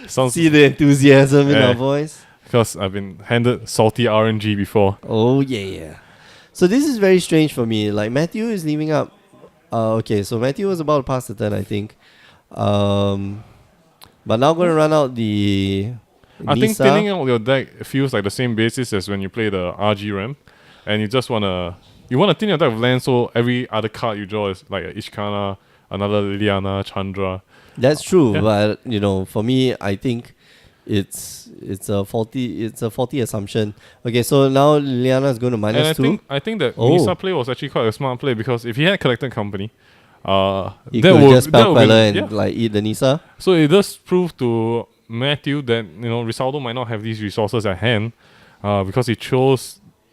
Sounds
See the enthusiasm in
Yeah.
our voice?
because I've been handed salty RNG before.
Oh yeah. So this is very strange for me. Like Matthew is leaving up. Okay, so Matthew was about to pass the turn, I think. But But now going to run out the
I think
Nisa.
thinning out your deck feels like the same basis as when you play the RG RAM, and you just wanna thin your deck of land, so every other card you draw is like a Ishkana, another Liliana, Chandra.
That's true,
Yeah.
but you know, for me, I think it's a faulty assumption. Okay, so now Liliana is going to
And
minus two.
I think that
Oh.
Nisa play was actually quite a smart play, because if he had collected company,
He
that
could
would
just spell
that would
Queller
been-
and like eat the Nisa.
So it does prove to Matthew that Risaldo might not have these resources at hand, because he chose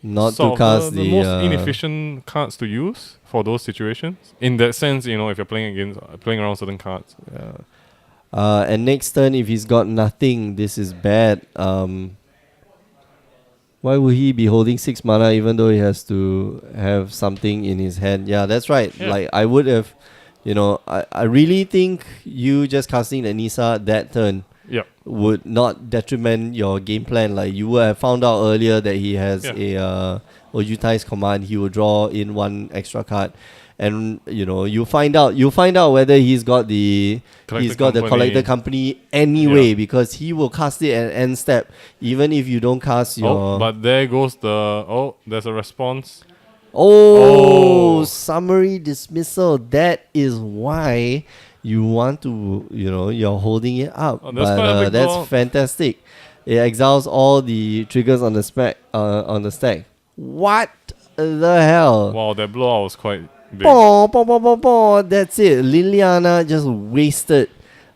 Not
sort
to
of
cast
the most inefficient cards to use for those situations. In that sense, if you're playing around certain cards.
and next turn, if he's got nothing, this is bad. Why would he be holding 6 mana even though he has to have something in his hand? Yeah, that's right.
Yeah.
Like, I would have, I really think you just casting the Nisa that turn
Yep.
would not detriment your game plan. Like, you would have found out earlier that he has a Ojutai's command. He will draw in one extra card. And you find out whether he's got the collector company anyway, because he will cast it at end step even if you don't cast your.
But there goes there's a response.
Summary dismissal. That is why you want to you're holding it up.
That's quite a big
that's
blow.
fantastic. It exiles all the triggers on the stack. What the hell?
Wow, that blowout was quite big.
That's it. Liliana just wasted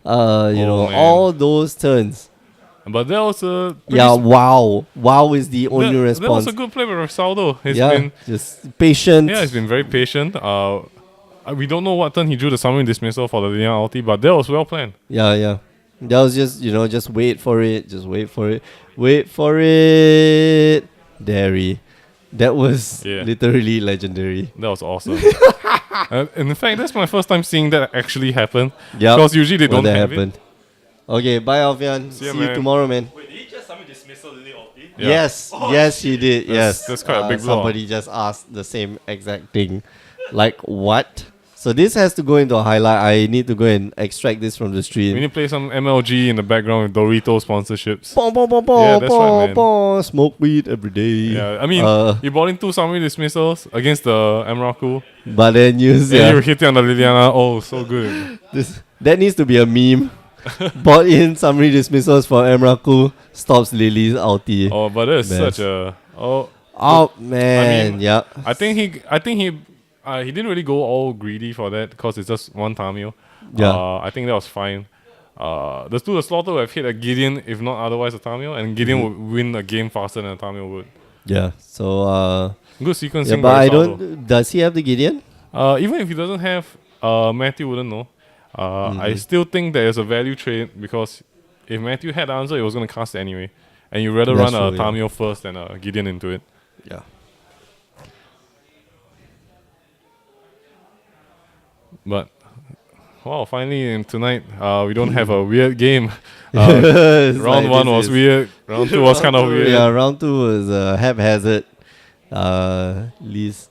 man.
all those turns.
But that was a
Wow is the only
that
response.
was a good play by Risaldo. He's
just patient.
he's been very patient. We don't know what turn he drew the summary dismissal for the Liliana ulti, but that was well planned.
Yeah. That was just wait for it. Just wait for it. Wait for it. Derry. That was literally legendary.
That was awesome. And in fact, that's my first time seeing that actually happen.
Yeah.
Because usually they don't
that
have
happened. Okay, bye Alfian. See you
man.
tomorrow, man.
Wait, did he just summon dismissal Lily ulti?
Yeah.
Yes, he did. Yes.
That's quite a big blow.
Somebody just asked the same exact thing. Like, what? So this has to go into a highlight. I need to go and extract this from the
We
stream.
need to play some MLG in the background with Dorito sponsorships.
Yeah,
that's right, man.
Smoke weed every day.
Yeah, I mean, you bought in 2 summary dismissals against the Emrakul.
But then
And you hit it on the Liliana. Oh, so good.
that needs to be a meme. Bought in summary dismissals for Emrakul, stops Lily's ulti.
Oh, but that's
Best.
such a
Man,
I mean,
yeah.
I think he didn't really go all greedy for that because it's just one Tamil.
Yeah.
I think that was fine. The Slaughter would have hit a Gideon if not otherwise a Tamil, and Gideon would win a game faster than a Tamil would.
Yeah. So
Good sequencing.
yeah, but
by
I
Risaldo.
don't. Does he have the Gideon?
Even if he doesn't have, Matthew wouldn't know. I still think there is a value trade because if Matthew had the answer, he was going to cast it anyway. And you'd rather
That's
run a
true, yeah.
Tamil first than a Gideon into it.
Yeah.
But, wow, finally tonight, we don't have a weird game. Round 1 was weird. Round 2 was kind of weird.
Yeah, round 2 was haphazard. Least.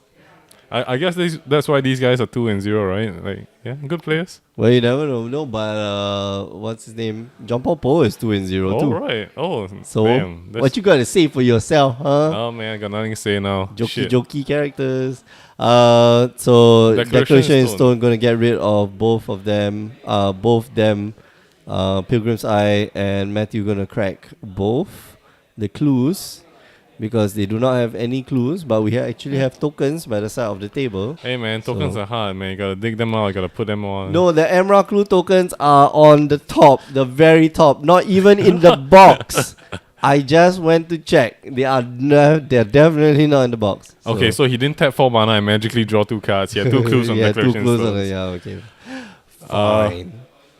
I guess that's why these guys are 2-0, right? Like, yeah, good players.
Well, you never know. No, but what's his name? John Paul Poe is 2-0
Oh,
too.
right. Oh,
So
damn.
what you gotta say for yourself, huh?
Oh, man, I got nothing to say now. Shit.
Jokey characters. So Declaration in
Stone.
Stone gonna get rid of both of them. Pilgrim's Eye and Matthew gonna crack both the clues because they do not have any clues, but we actually have tokens by the side of the table.
Hey, man, tokens
So-
are hard, man. You gotta dig them out. You gotta put them on.
No, the Emerald Clue tokens are on the top, the very top, not even in the box. I just went to check. They're definitely not in the box.
Okay, so he didn't tap 4 mana and magically draw 2 cards. He had 2 clues on
yeah,
Declaration
2 clues on
Stones.
the, yeah, okay.
Uh,
Fine.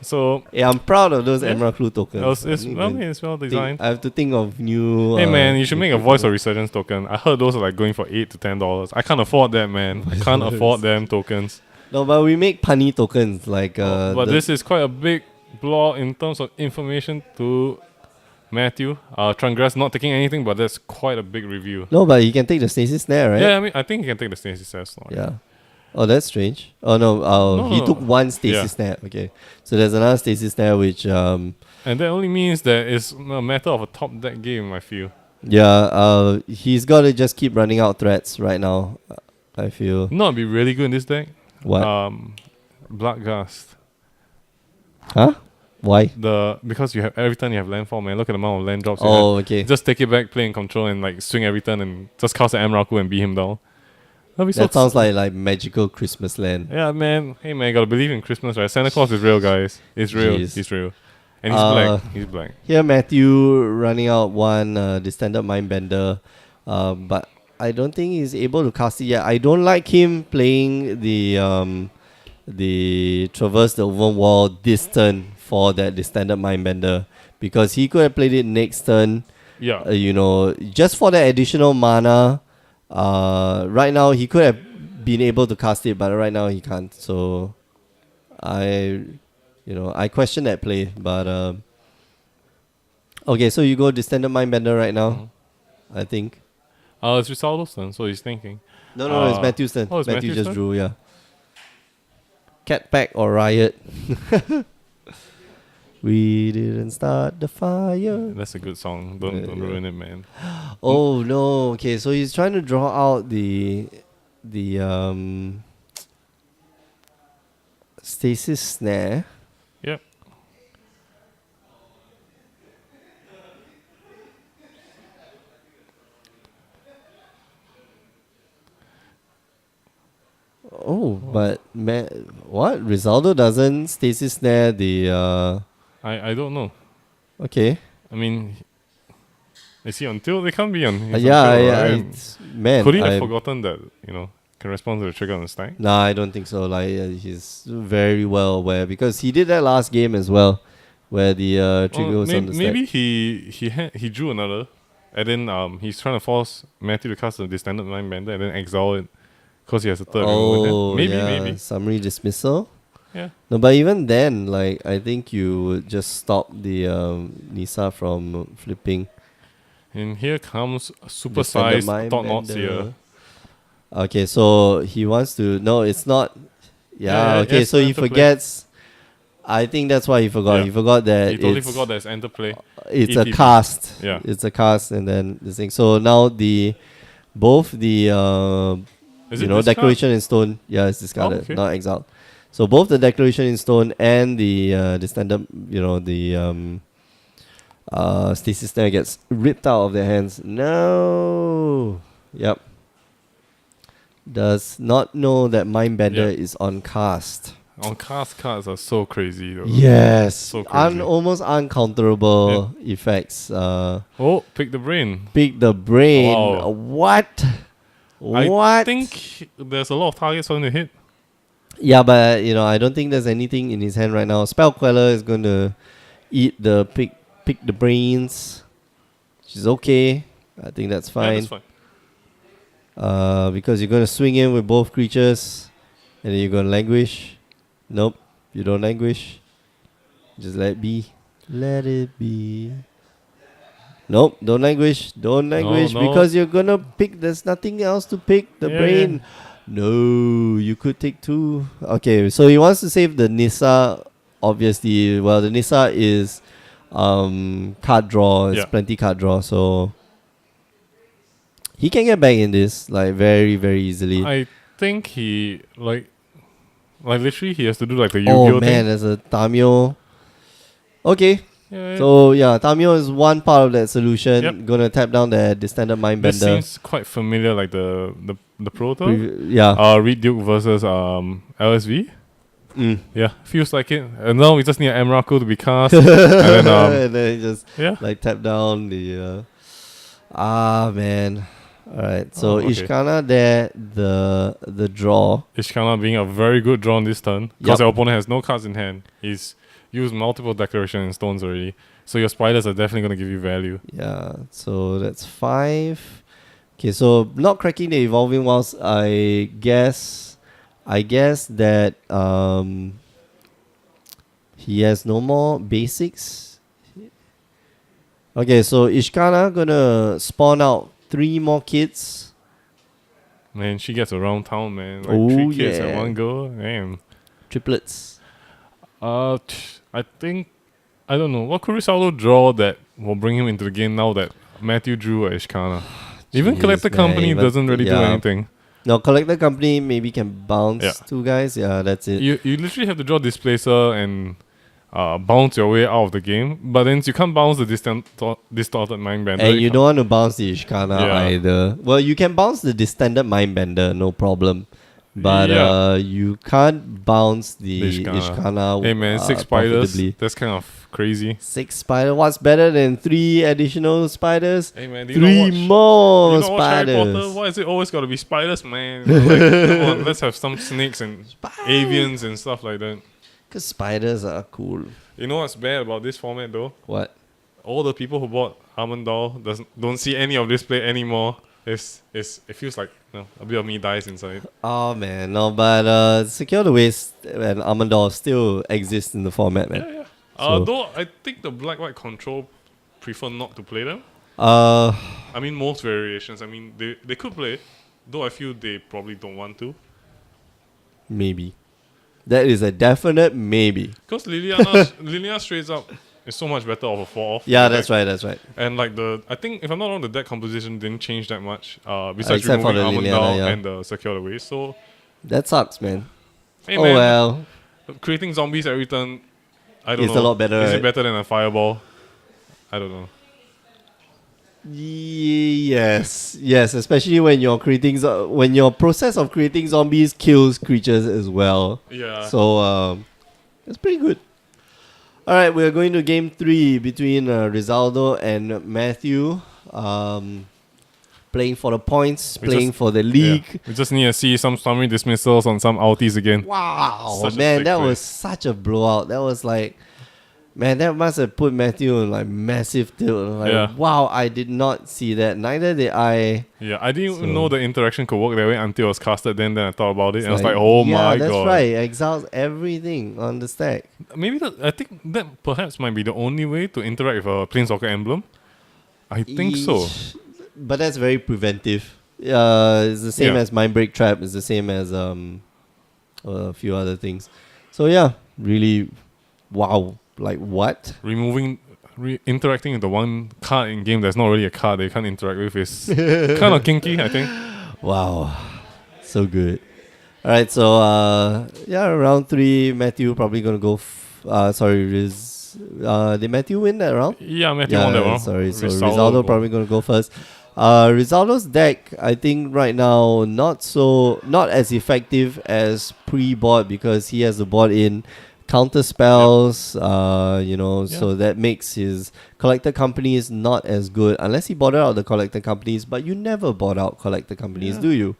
So,
Yeah, I'm proud of those Emerald Clue tokens.
it's well designed.
I have to think of new.
Hey man, you should make a Voice of Resurgence token. I heard those are like going for $8 to $10. I can't afford that, man. I can't afford them tokens.
No, but we make punny tokens like.
But this is quite a big blow in terms of information to Matthew. Transgress not taking anything, but that's quite a big review.
No, but you can take the Stasis Snare, right?
Yeah, I mean, I think he can take the Stasis Snare slot.
Yeah. Oh, that's strange. Oh no, he
No.
took one stasis
Yeah.
snare. Okay, so there's another stasis snare which
And that only means that it's a matter of a top deck game, I feel.
he's got to just keep running out threats right now. I feel.
You know it'd be really good in this deck?
What?
Bloodgast.
Huh? Why?
Because you have every turn you have landfall, man. Look at the amount of land drops you
Oh,
have.
okay.
Just take it back, play in control, and like swing every turn and just cast an Amraku and beat him down. That'd be so
That sounds like magical Christmas land.
Yeah, man. Hey, man, gotta believe in Christmas, right? Santa Claus is real, guys. It's real.
Jeez.
He's real. And he's black. He's black.
Here, Matthew running out one Distended Mindbender, but I don't think he's able to cast it yet. I don't like him playing the Traverse the Woven Wall this turn for that Distended Mindbender, because he could have played it next turn.
Yeah.
Just for the additional mana. Right now he could have been able to cast it, but right now he can't. So I question that play. But okay, so you go Distended Mindbender right now, I think.
It's Risaldo's turn, so he's thinking.
No, it's Matthew's turn.
Oh, it's
Matthew
Matthew's
just
turn?
drew, yeah. Cat Pack or Riot. We didn't start the fire.
That's a good song. Don't ruin it, man.
Oh no. Okay, so he's trying to draw out the Stasis Snare.
Yep.
Oh, but what? Risaldo doesn't Stasis Snare the
I don't know.
okay.
I mean, is he on tilt? They can't be on. He's
Yeah,
on tilt,
yeah,
right?
man.
Could he have forgotten that, can respond to the trigger on the stack?
Nah, I don't think so. Like he's very well aware, because he did that last game as well, where the trigger was on the stack.
Maybe he drew another, and then he's trying to force Matthew to cast a Distended Mindbender and then exile it, because he has a third.
Oh,
maybe,
yeah.
maybe.
Summary dismissal.
Yeah.
No, but even then, like I think you would just stop the Nisa from flipping.
And here comes
Distended
supersized
Mindbender.
Thought Knots here.
Okay, so he wants to. No, it's not. Yeah.
Yeah,
Okay,
yes,
so he
interplay.
forgets. I think that's why he forgot.
Yeah.
He forgot that
He totally
it's,
forgot there's interplay.
it's a
ETB.
cast.
Yeah.
It's a cast, and then this thing. So now both the
Is it discard?
Declaration in Stone. Yeah, it's discarded,
okay.
not exiled. So both the Declaration in Stone and the standard, the Stasis Snare gets ripped out of their hands. No. Yep. Does not know that Mindbender is on cast.
On cast cards are so crazy though.
Yes.
So crazy.
Almost uncounterable effects.
Oh, pick the brain.
Pick the brain.
Wow.
What?
I
What?
think there's a lot of targets for him to hit.
Yeah, but I don't think there's anything in his hand right now. Spell Queller is going to eat the pick the brains. Which is okay. I think that's
Yeah,
fine.
that's fine.
Because you're going to swing in with both creatures, and then you're going to languish. Nope, you don't languish. Just let it be. Let it be. Nope, don't languish. Don't languish,
no.
because you're going to pick. There's nothing else to pick. The
Yeah,
brain.
yeah.
No, you could take two. Okay, so he wants to save the Nissa. Obviously, well, the Nissa is card draw. It's
Yeah.
plenty card draw, so he can get back in this like very, very easily.
I think he like literally he has to do like the
Oh
Yu-Gi-Oh
man,
thing.
there's a Tamio. Okay,
Yeah,
so yeah, Tamio is one part of that solution.
Yep.
Gonna tap down the Distended
this
Mindbender.
seems quite familiar, like the proto.
Yeah.
Reed Duke versus LSV.
Mm.
Yeah, feels like it. And now we just need an Emrakul to be cast. and then
And then he just
yeah.
like tap down the. Man. All right. So
Oh, okay.
Ishkana there, the draw.
Ishkana being a very good draw on this turn because
Yup.
your opponent has no cards in hand. He's used multiple Declaration and Stones already, so your spiders are definitely going to give you value.
Yeah. So that's 5. Okay. So not cracking the Evolving Wilds. I guess that he has no more basics. Okay. So Ishkana gonna spawn out 3 more kids.
Man, she gets around town, man. Like
Oh,
3 kids at
yeah.
one go. Damn.
Triplets.
I think I don't know. What could Risaldo draw that will bring him into the game now that Matthew drew a Ishkana? Even
Jeez,
Collector
man,
Company
even-
doesn't really do
yeah.
anything.
No, Collector Company maybe can bounce
Yeah.
2 guys. Yeah, that's it.
You literally have to draw Displacer and bounce your way out of the game, but then you can't bounce the distorted Mindbender.
And you don't want to bounce the Ishkana
Yeah.
either. Well, you can bounce the Distended Mindbender, no problem. But
Yeah.
you can't bounce the
The Ishkana.
Ishkana.
Hey man, 6 spiders.
profitably.
That's kind of crazy.
6 spiders. What's better than 3 additional spiders?
Hey man, do you
3
not watch,
more
you not watch Harry Potter?
spiders.
Why is it always got to be spiders, man? Like, come on, let's have some snakes and avians and stuff like that.
Because spiders are cool.
You know what's bad about this format though?
What?
All the people who bought Armandal don't see any of this play anymore. It feels like a bit of me dies inside.
Oh man, no, but Secure the Waste and Armandor still exist in the format, man.
Yeah.
So-
Though I think the black-white control prefer not to play them.
Uh,
I mean, most variations. I mean, they could play, though I feel they probably don't want to.
maybe. That is a definite maybe.
Because Liliana straight up is so much better off a 4-off.
Yeah, that's right, that's right.
And like I think if I'm not wrong, the deck composition didn't change that much. Besides
Except for
removing
the
Armandal
Liliana, yeah.
and the Secure the Way. So,
That sucks, man.
hey
Oh
man,
well.
creating zombies every turn, I don't
It's
know.
a lot better,
Is
right?
it better than a fireball? I don't know.
Yes, especially when you're when your process of creating zombies kills creatures as well.
Yeah.
So it's pretty good. All right, we're going to game 3 between Rizaldo and Matthew. Playing for the points,
We
playing
just-
for the league.
Yeah. We just need to see some summary dismissals on some outies again.
Wow,
Such a
man,
sick
that
play.
was such a blowout. That was like, man, that must have put Matthew on like massive tilt. Like,
Yeah.
wow, I did not see that. Neither did I.
Yeah, I didn't even
So-
know the interaction could work that way until it was casted. Then I thought about it,
It's
and I was like, oh
yeah,
my
that's
god.
right. Exiles everything on the stack.
Maybe I think that perhaps might be the only way to interact with a Planeswalker emblem. I think so.
Eesh. But that's very preventive. It's the same
Yeah.
as Mindbreak Trap. It's the same as a few other things. So yeah, really, wow. Like what?
Interacting with the one card in game that's not really a card they can't interact with is kind of kinky, I think.
Wow, so good. All right, so yeah, round 3, Matthew probably gonna go. Sorry, Riz. Did Matthew win that round?
Yeah, Matthew won that one.
Sorry, so
Rizaldo
Rizaldo
won.
probably gonna go first. Rizaldo's deck, I think right now not as effective as pre-board because he has the board in counter spells. So that makes his collector companies not as good unless he bought out the collector companies. But you never bought out collector companies, do you?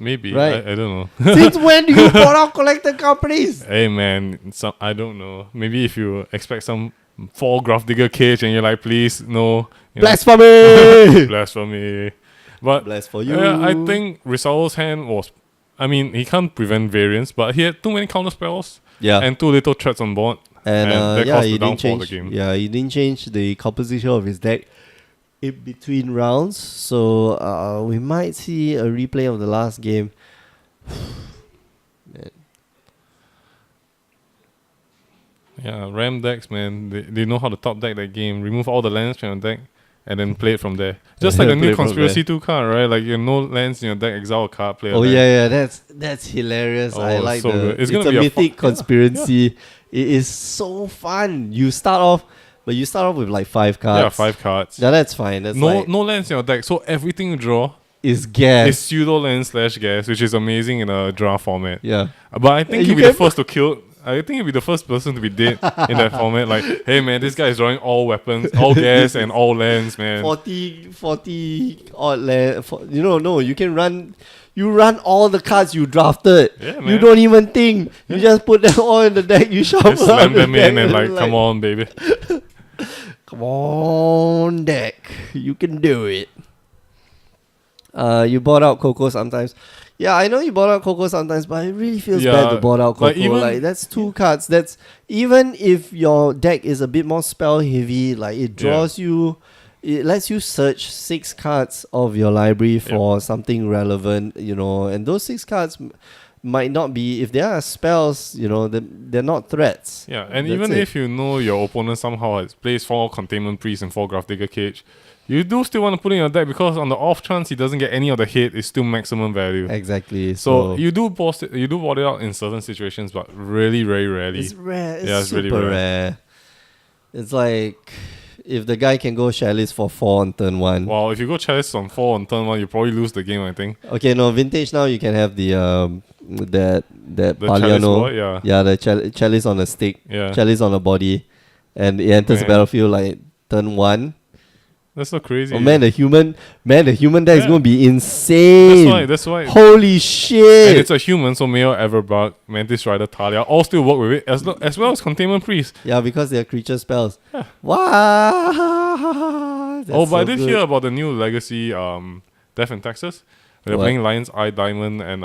Maybe.
Right.
I don't know.
Since when do you bought out collector companies?
Hey man, I don't know. Maybe if you expect some 4 Graph Digger Cage and you're like, please, no.
Blasphemy!
Blasphemy. But
Bless for you.
yeah, I think Risaldo's hand was. I mean, he can't prevent variance, but he had too many counter spells
Yeah.
and too little threats on board.
And
that
yeah,
caused
he
the
didn't
downfall of
change.
the game.
Yeah, he didn't change the composition of his deck in between rounds. So we might see a replay of the last game. Man.
Yeah, Ram decks, man. They know how to top deck that game. Remove all the lands from your deck and then play it from there. Just like the
Play
new
it from
Conspiracy 2 card, right? Like you have no lands in your deck, exile a card, play a
Oh
land.
yeah, that's hilarious. I
Oh,
like
so
the.
good. It's
It's
gonna
a
be a
mythic
fun-
conspiracy. It is so fun. You start off with like 5 cards.
Yeah, 5 cards.
Yeah, that's fine. That's
No
like,
no lands in your deck, so everything you draw
is gas.
is pseudo land / gas, which is amazing in a draw format.
Yeah.
But I think
You
he'll be the
can-
first to kill. I think he'll be the first person to be dead in that format. Like, hey man, this guy is drawing all weapons, all gas, and all lands, man.
40 odd land. No, you can run. You run all the cards you drafted.
Yeah,
You
man.
don't even think. You just put them all in the deck. You shuffle
Just
out
slam
the
them
deck
in and like, come on, baby.
Come on, deck. You can do it. You bought out CoCo sometimes. Yeah, I know you bought out CoCo sometimes, but it really feels bad to
Yeah,
bought out
like
CoCo. Like,
even-
that's 2 cards. That's even if your deck is a bit more spell heavy, like it draws you it lets you search 6 cards of your library for something relevant, and those 6 cards might not be, if they are spells, they're not threats.
Yeah, and
That's
even
it.
if you know your opponent somehow has plays 4 Containment Priest and 4 Grafdigger Cage, you do still want to put in your deck because on the off chance he doesn't get any of the hit, it's still maximum value.
Exactly.
So you do board it out in certain situations, but really very rarely.
it's rare. It's,
it's
super
really rare.
rare. It's like if the guy can go Chalice for 4 on turn 1.
Well, if you go Chalice on 4 on turn 1, you probably lose the game, I think.
Okay, no, Vintage now you can have the that
The Chalice
Paliano.
board, yeah.
Yeah, the Chalice on a stick.
Yeah.
Chalice on a body. And it enters the
Man.
battlefield like turn 1.
That's so crazy.
Oh man, the human deck is
Yeah.
gonna be insane.
That's why.
Holy
And
shit!
it's a human, so Mayo, Everbug, Mantis Rider, Talia, all still work with it, as well as Containment Priest.
Yeah, because they are creature spells.
Yeah.
Wow!
But I did hear about the new Legacy Death in Texas. They're
What?
playing Lion's Eye Diamond and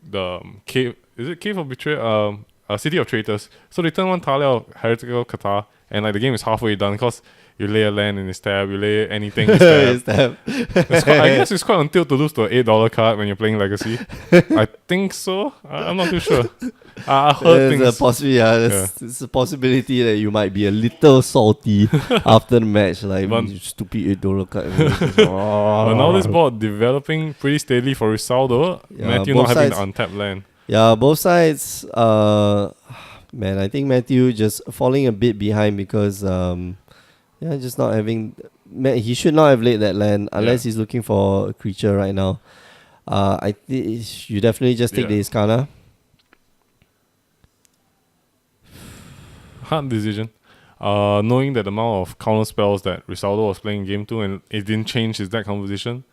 the Cave. Is it Cave of Betrayal? City of Traitors. So they turn one Talia Heretical Kata, and like the game is halfway done because you lay a land in his tab, you lay anything in his tab. I guess it's quite on tilt to lose to an $8 card when you're playing Legacy. I think so. I'm not too sure. I heard
There's
things.
a there's a possibility that you might be a little salty after the match, like
But-
"You stupid $8 card."
But now this board developing pretty steadily for Risaldo.
Yeah,
Matthew
both
not having the
sides-
untapped land.
Yeah, both sides. Man, I think Matthew just falling a bit behind because just not having. He should not have laid that land unless he's looking for a creature right now. I think you definitely just take the Iskana.
Hard decision. Knowing that the amount of counter spells that Risaldo was playing in game 2 and it didn't change his deck composition.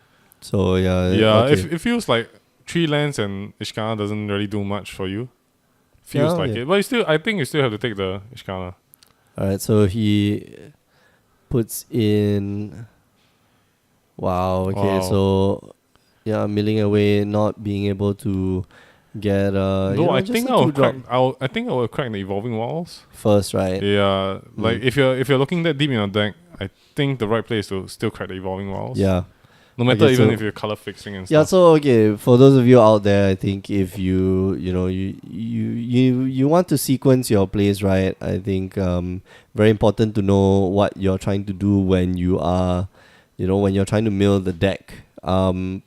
So yeah.
Yeah,
Okay.
it feels like 3 lands and Ishkana doesn't really do much for you. Feels
Yeah,
like
yeah.
it. But I think you still have to take the Ishkana.
Alright, so he puts in. Wow. Okay,
Wow.
so milling away, not being able to get.
Though I
just
think
a
I will
2-drop
crack. I think I will crack the Evolving Walls.
first, right?
Yeah, like if you're looking that deep in your deck, I think the right play is to still crack the Evolving Walls.
Yeah.
No matter
Okay,
even
so-
if you're color fixing and
Yeah,
stuff.
so okay, for those of you out there, I think if you want to sequence your plays right, I think very important to know what you're trying to do when you are, when you're trying to mill the deck. Coming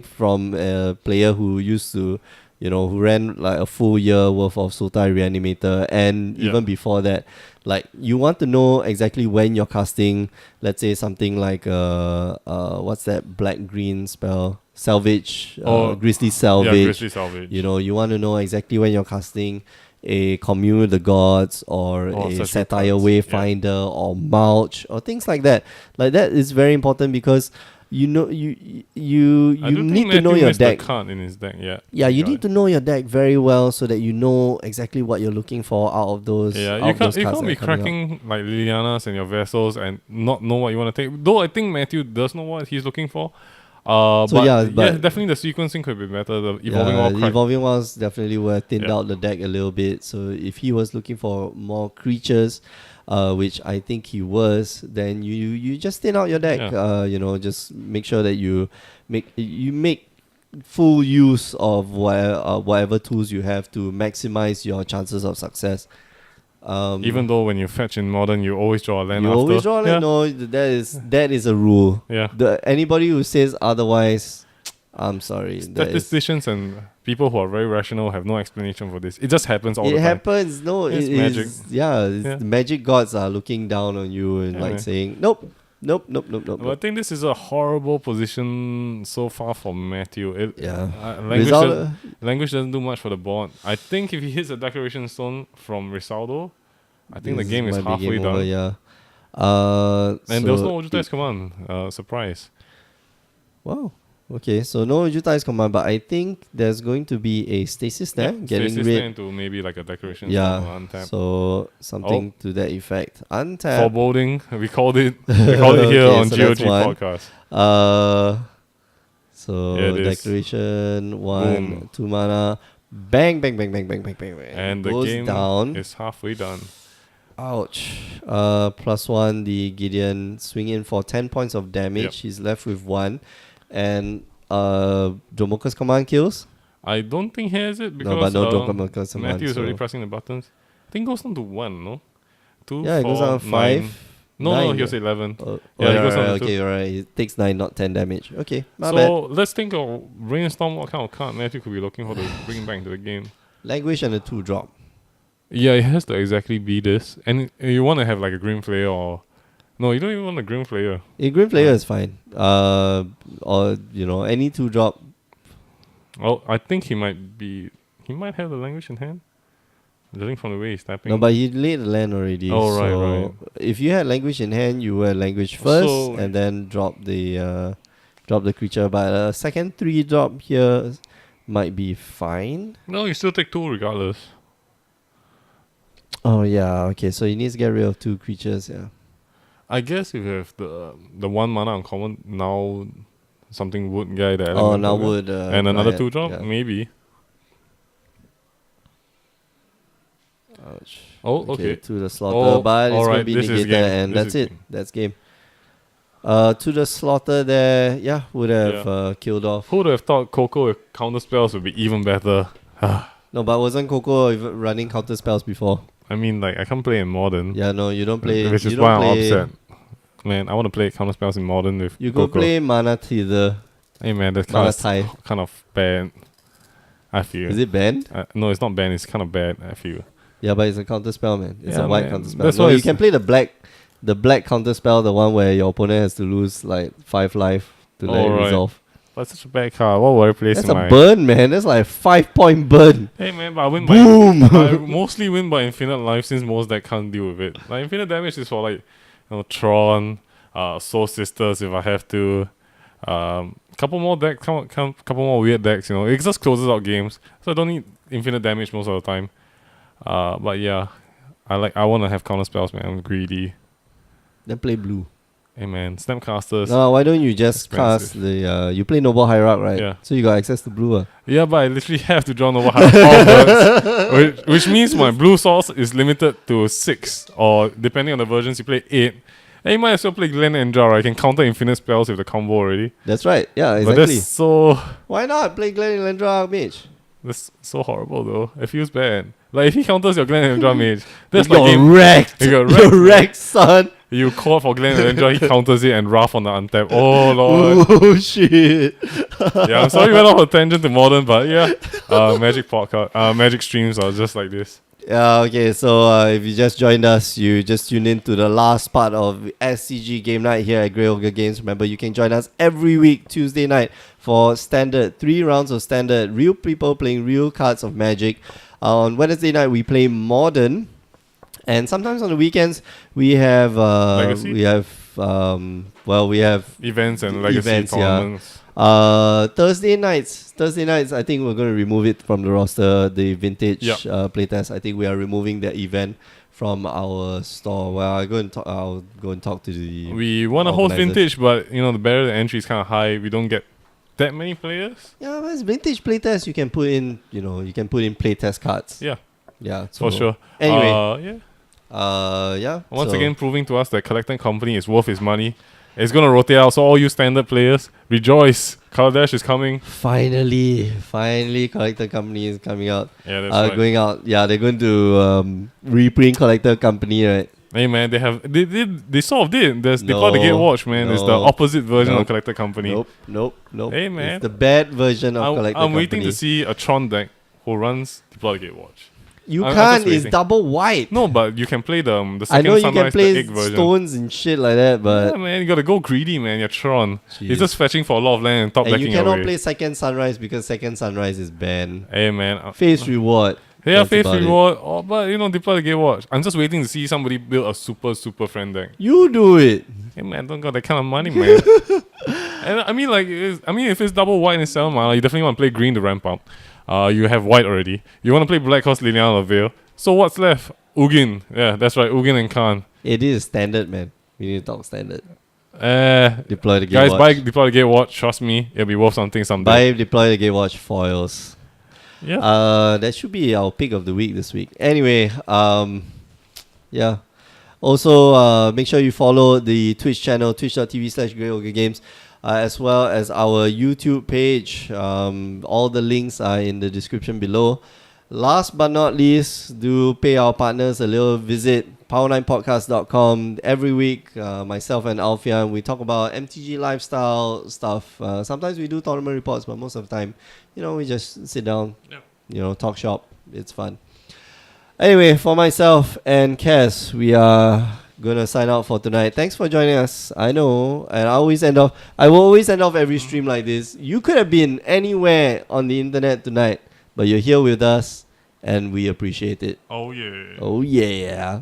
from a player who used to, who ran like a full year worth of Sultai Reanimator, and even before that, like you want to know exactly when you're casting, let's say something like what's that black green spell? Salvage, Grizzly Salvage.
Yeah, Grizzly Salvage.
You want to know exactly when you're casting a Commune with the Gods or a
such
Satire
cards.
Wayfinder or Mulch or things like that. Like that is very important because you need to know your deck.
The card in his deck, yeah.
Yeah, you need to know your deck very well so that you know exactly what you're looking for out of those.
Yeah,
out
you
of those
can't
cards
be
that are coming out.
cracking like Lilianas and your vessels and not know what you want to take. Though I think Matthew does know what he's looking for. But definitely the sequencing could be better. The evolving wall
the
crack.
evolving walls definitely would have thinned out the deck a little bit. So if he was looking for more creatures, which I think he was, then you just thin out your deck.
Yeah.
Just make sure that you make full use of whatever tools you have to maximize your chances of success.
Even though when you fetch in modern, you always draw a land
you
after.
always draw a land. No, that is a rule.
Yeah.
Anybody who says otherwise, I'm sorry. That is,
Statisticians and people who are very rational have no explanation for this. It just happens all the
it
time.
happens. No,
It's
it
magic.
is. Yeah, the magic gods are looking down on you and
Yeah.
saying, nope.
But I think this is a horrible position so far for Matthew. Language doesn't do much for the board. I think if he hits a Declaration Stone from Risaldo, I think the game is
might be
halfway
game
done.
over, yeah.
And there was no Ojutai's command. Surprise.
Wow. Okay, so no Ojutai's command, but I think there's going to be a stasis there, getting
Stasis
rid.
into maybe like a Declaration Stone
Yeah,
or untap.
so something to that effect. Untap.
Foreboding. We called it here
Okay,
on
so
GOG
that's one.
podcast.
So
Yeah, it is.
Declaration 1,
Boom.
2 mana, bang, bang, bang, bang, bang, bang, bang, bang.
And the
goes
game
down.
is halfway done.
Ouch. +1, the Gideon swing in for 10 points of damage.
Yep.
He's left with 1. And Dromoka's command kills?
I don't think he has it because
No, but no Dromoka's command.
Matthew is already
so-
pressing the buttons. I think it goes down to 1, no? 2,
Yeah, it goes
4,
down 5.
9. No,
9,
he was 11.
Oh,
Yeah, he
right,
goes down
right,
to
okay, alright. It takes 9, not 10 damage. Okay, my
So
bad.
let's think of brainstorm what kind of card Matthew could be looking for to bring back into the game.
Language and a 2-drop.
Yeah, it has to exactly be this. And you want to have like a Grim Flayer or... No, you don't even want a Grim Flayer.
A Grim Player is fine. Or, any 2-drop.
Oh, I think he might be... He might have the language in hand. Judging from the way he's tapping.
No, but he laid the land already.
Oh, right,
so
right.
if you had language in hand, you would language first
So-
and then drop the creature. But a second 3-drop here might be fine.
No, you still take 2 regardless.
Oh yeah, okay. So he needs to get rid of 2 creatures. Yeah.
I guess if you have the 1 mana uncommon, now something wood guy that...
Oh,
element
now
of it.
would.
And another
riot,
2-drop?
yeah.
Maybe.
Ouch.
Oh, okay.
To the slaughter,
Oh,
but it's going to
alright,
be
this is
negated,
game.
and
This
that's
is
it.
game.
That's game. To the slaughter there, yeah, would have killed off.
Who would have thought CoCo with counter spells would be even better?
No, but wasn't CoCo even running counter spells before?
I mean, like, I can't play in Modern.
Yeah, no, you don't play.
Which
you
is
don't
why I'm
play,
upset. Man, I want to play counter spells in Modern with
You go
CoCo.
play Mana Tether.
Hey man, that's
Mana
kind of bad. I feel.
Is it banned?
No, it's not banned. It's kind of bad. I feel.
Yeah, but it's a counter spell, man. It's
Yeah,
a white
man.
counter spell.
That's
No,
why
you
it's-
can play the black counter spell, the one where your opponent has to lose like 5 life to let it
Alright.
resolve.
But it's such a bad card. What would I place
That's
in
a
my?
burn, man. That's like 5-point burn.
Hey man, but I win by.
Boom!
I mostly win by infinite life since most deck can't deal with it. Like infinite damage is for like, Tron, Soul Sisters if I have to. Couple more decks, couple more weird decks. It just closes out games, so I don't need infinite damage most of the time. But yeah, I want to have counter spells, man. I'm greedy.
Then play blue.
Hey man, Snapcasters.
No, why don't you just
Expensive.
cast the you play Noble Hierarch, right?
Yeah.
So you got access to blue.
Yeah, but I literally have to draw Nova all burns, which means my blue source is limited to 6, or depending on the versions, you play 8. And you might as well play Glen and Jar. I can counter infinite spells with the combo already.
That's right. Yeah,
But
exactly.
that's so
Why not play Glen and Lendra Mage?
that's so horrible though. It feels bad. Like if he counters your Glen and Jar mage, that's
You
like
got
game.
wrecked.
You got
You're
wrecked, man.
wrecked, son.
You call for Glen and Jar, he counters it and Wrath on the untap. Oh lord.
Oh shit.
Yeah, I'm sorry we went off a tangent to Modern, but yeah. Magic podcast, Magic streams are just like this.
Yeah, okay, so if you just joined us, you just tuned in to the last part of SCG Game Night here at Grey Ogre Games. Remember, you can join us every week, Tuesday night, for standard, 3 rounds of standard, real people playing real cards of Magic. On Wednesday night, we play Modern, and sometimes on the weekends, we have,
Legacy?
we have
Events and legacy
Events, yeah.
tournaments.
Thursday nights, I think we're going to remove it from the roster. The vintage
Yep.
playtest. I think we are removing the event from our store. Well, I'll go and talk to the.
We want to host
organizers.
vintage, but the barrier to entry is kind of high. We don't get that many players.
Yeah, but it's vintage playtest. You can put in, playtest cards.
Yeah,
Yeah,
for sure.
Anyway,
yeah.
yeah.
Once
so-
again, proving to us that collecting company is worth its money. It's gonna rotate out, so all you standard players, rejoice! Color Dash is coming.
finally, Collector Company is coming out.
Yeah, that's right.
Going out. Yeah, they're going to reprint Collector Company, right?
Hey man, they sort of did. They call the
No,
Gatewatch, man. It's the
no,
opposite version
nope,
of Collector Company.
Nope.
Hey, man.
It's the bad version of Collector
I'm
Company.
waiting to see a Tron deck who runs Deploy the Gatewatch.
You
I'm
can't.
just
It's
waiting.
double white.
No, but you can play the
I
second
know you
Sunrise,
can play
the egg version.
stones and shit like that, but
Yeah, man, you gotta go greedy, man. You're Tron.
Jeez.
He's just fetching for a lot of land and top
and you
decking
cannot
away.
play Second Sunrise because Second Sunrise is banned.
Hey, man.
Face reward.
Yeah,
That's
Faith
about it.
Reward. Oh, but Deploy the Gatewatch. I'm just waiting to see somebody build a super friend deck.
You do it.
Hey, man, I don't got that kind of money, man. And I mean, if it's double white and 7 mana, you definitely want to play green to ramp up. You have white already. You want to play black cause Liliana Veil. So what's left? Ugin. Yeah, that's right. Ugin and Khan.
It is standard, man. We need to talk standard.
Guys,
Deploy the Gatewatch.
buy Deploy the Gatewatch. Trust me, it'll be worth something someday.
Buy Deploy the Gatewatch foils.
Yeah.
That should be our pick of the week this week. Anyway, Yeah. Also, make sure you follow the Twitch channel, twitch.tv/GreatOgaGames, as well as our YouTube page. All the links are in the description below. Last but not least, do pay our partners a little visit, power9podcast.com. Every week, myself and Alfian, we talk about MTG lifestyle stuff. Sometimes we do tournament reports, but most of the time, we just sit down, talk shop. It's fun. Anyway, for myself and Cass, we are gonna sign out for tonight. Thanks for joining us. I know, and I will always end off every stream like this. You could have been anywhere on the internet tonight, but you're here with us, and we appreciate it.
Oh yeah.
Oh yeah.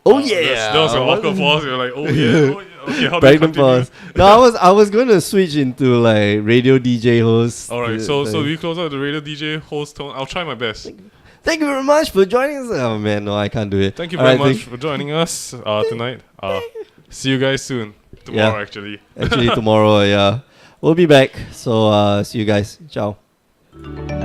Oh yeah.
That was an awkward pause. You're like, oh yeah. Oh, yeah. Okay, how do I
Pregnant
continue?
pause. No, I was gonna switch into like radio DJ host.
All right, so we close out the radio DJ host tone. I'll try my best.
Thank you very much for joining us. Oh man, no, I can't do it.
Thank you very much for joining us tonight. See you guys soon. Tomorrow, actually.
Actually, tomorrow, yeah. We'll be back. So, see you guys. Ciao.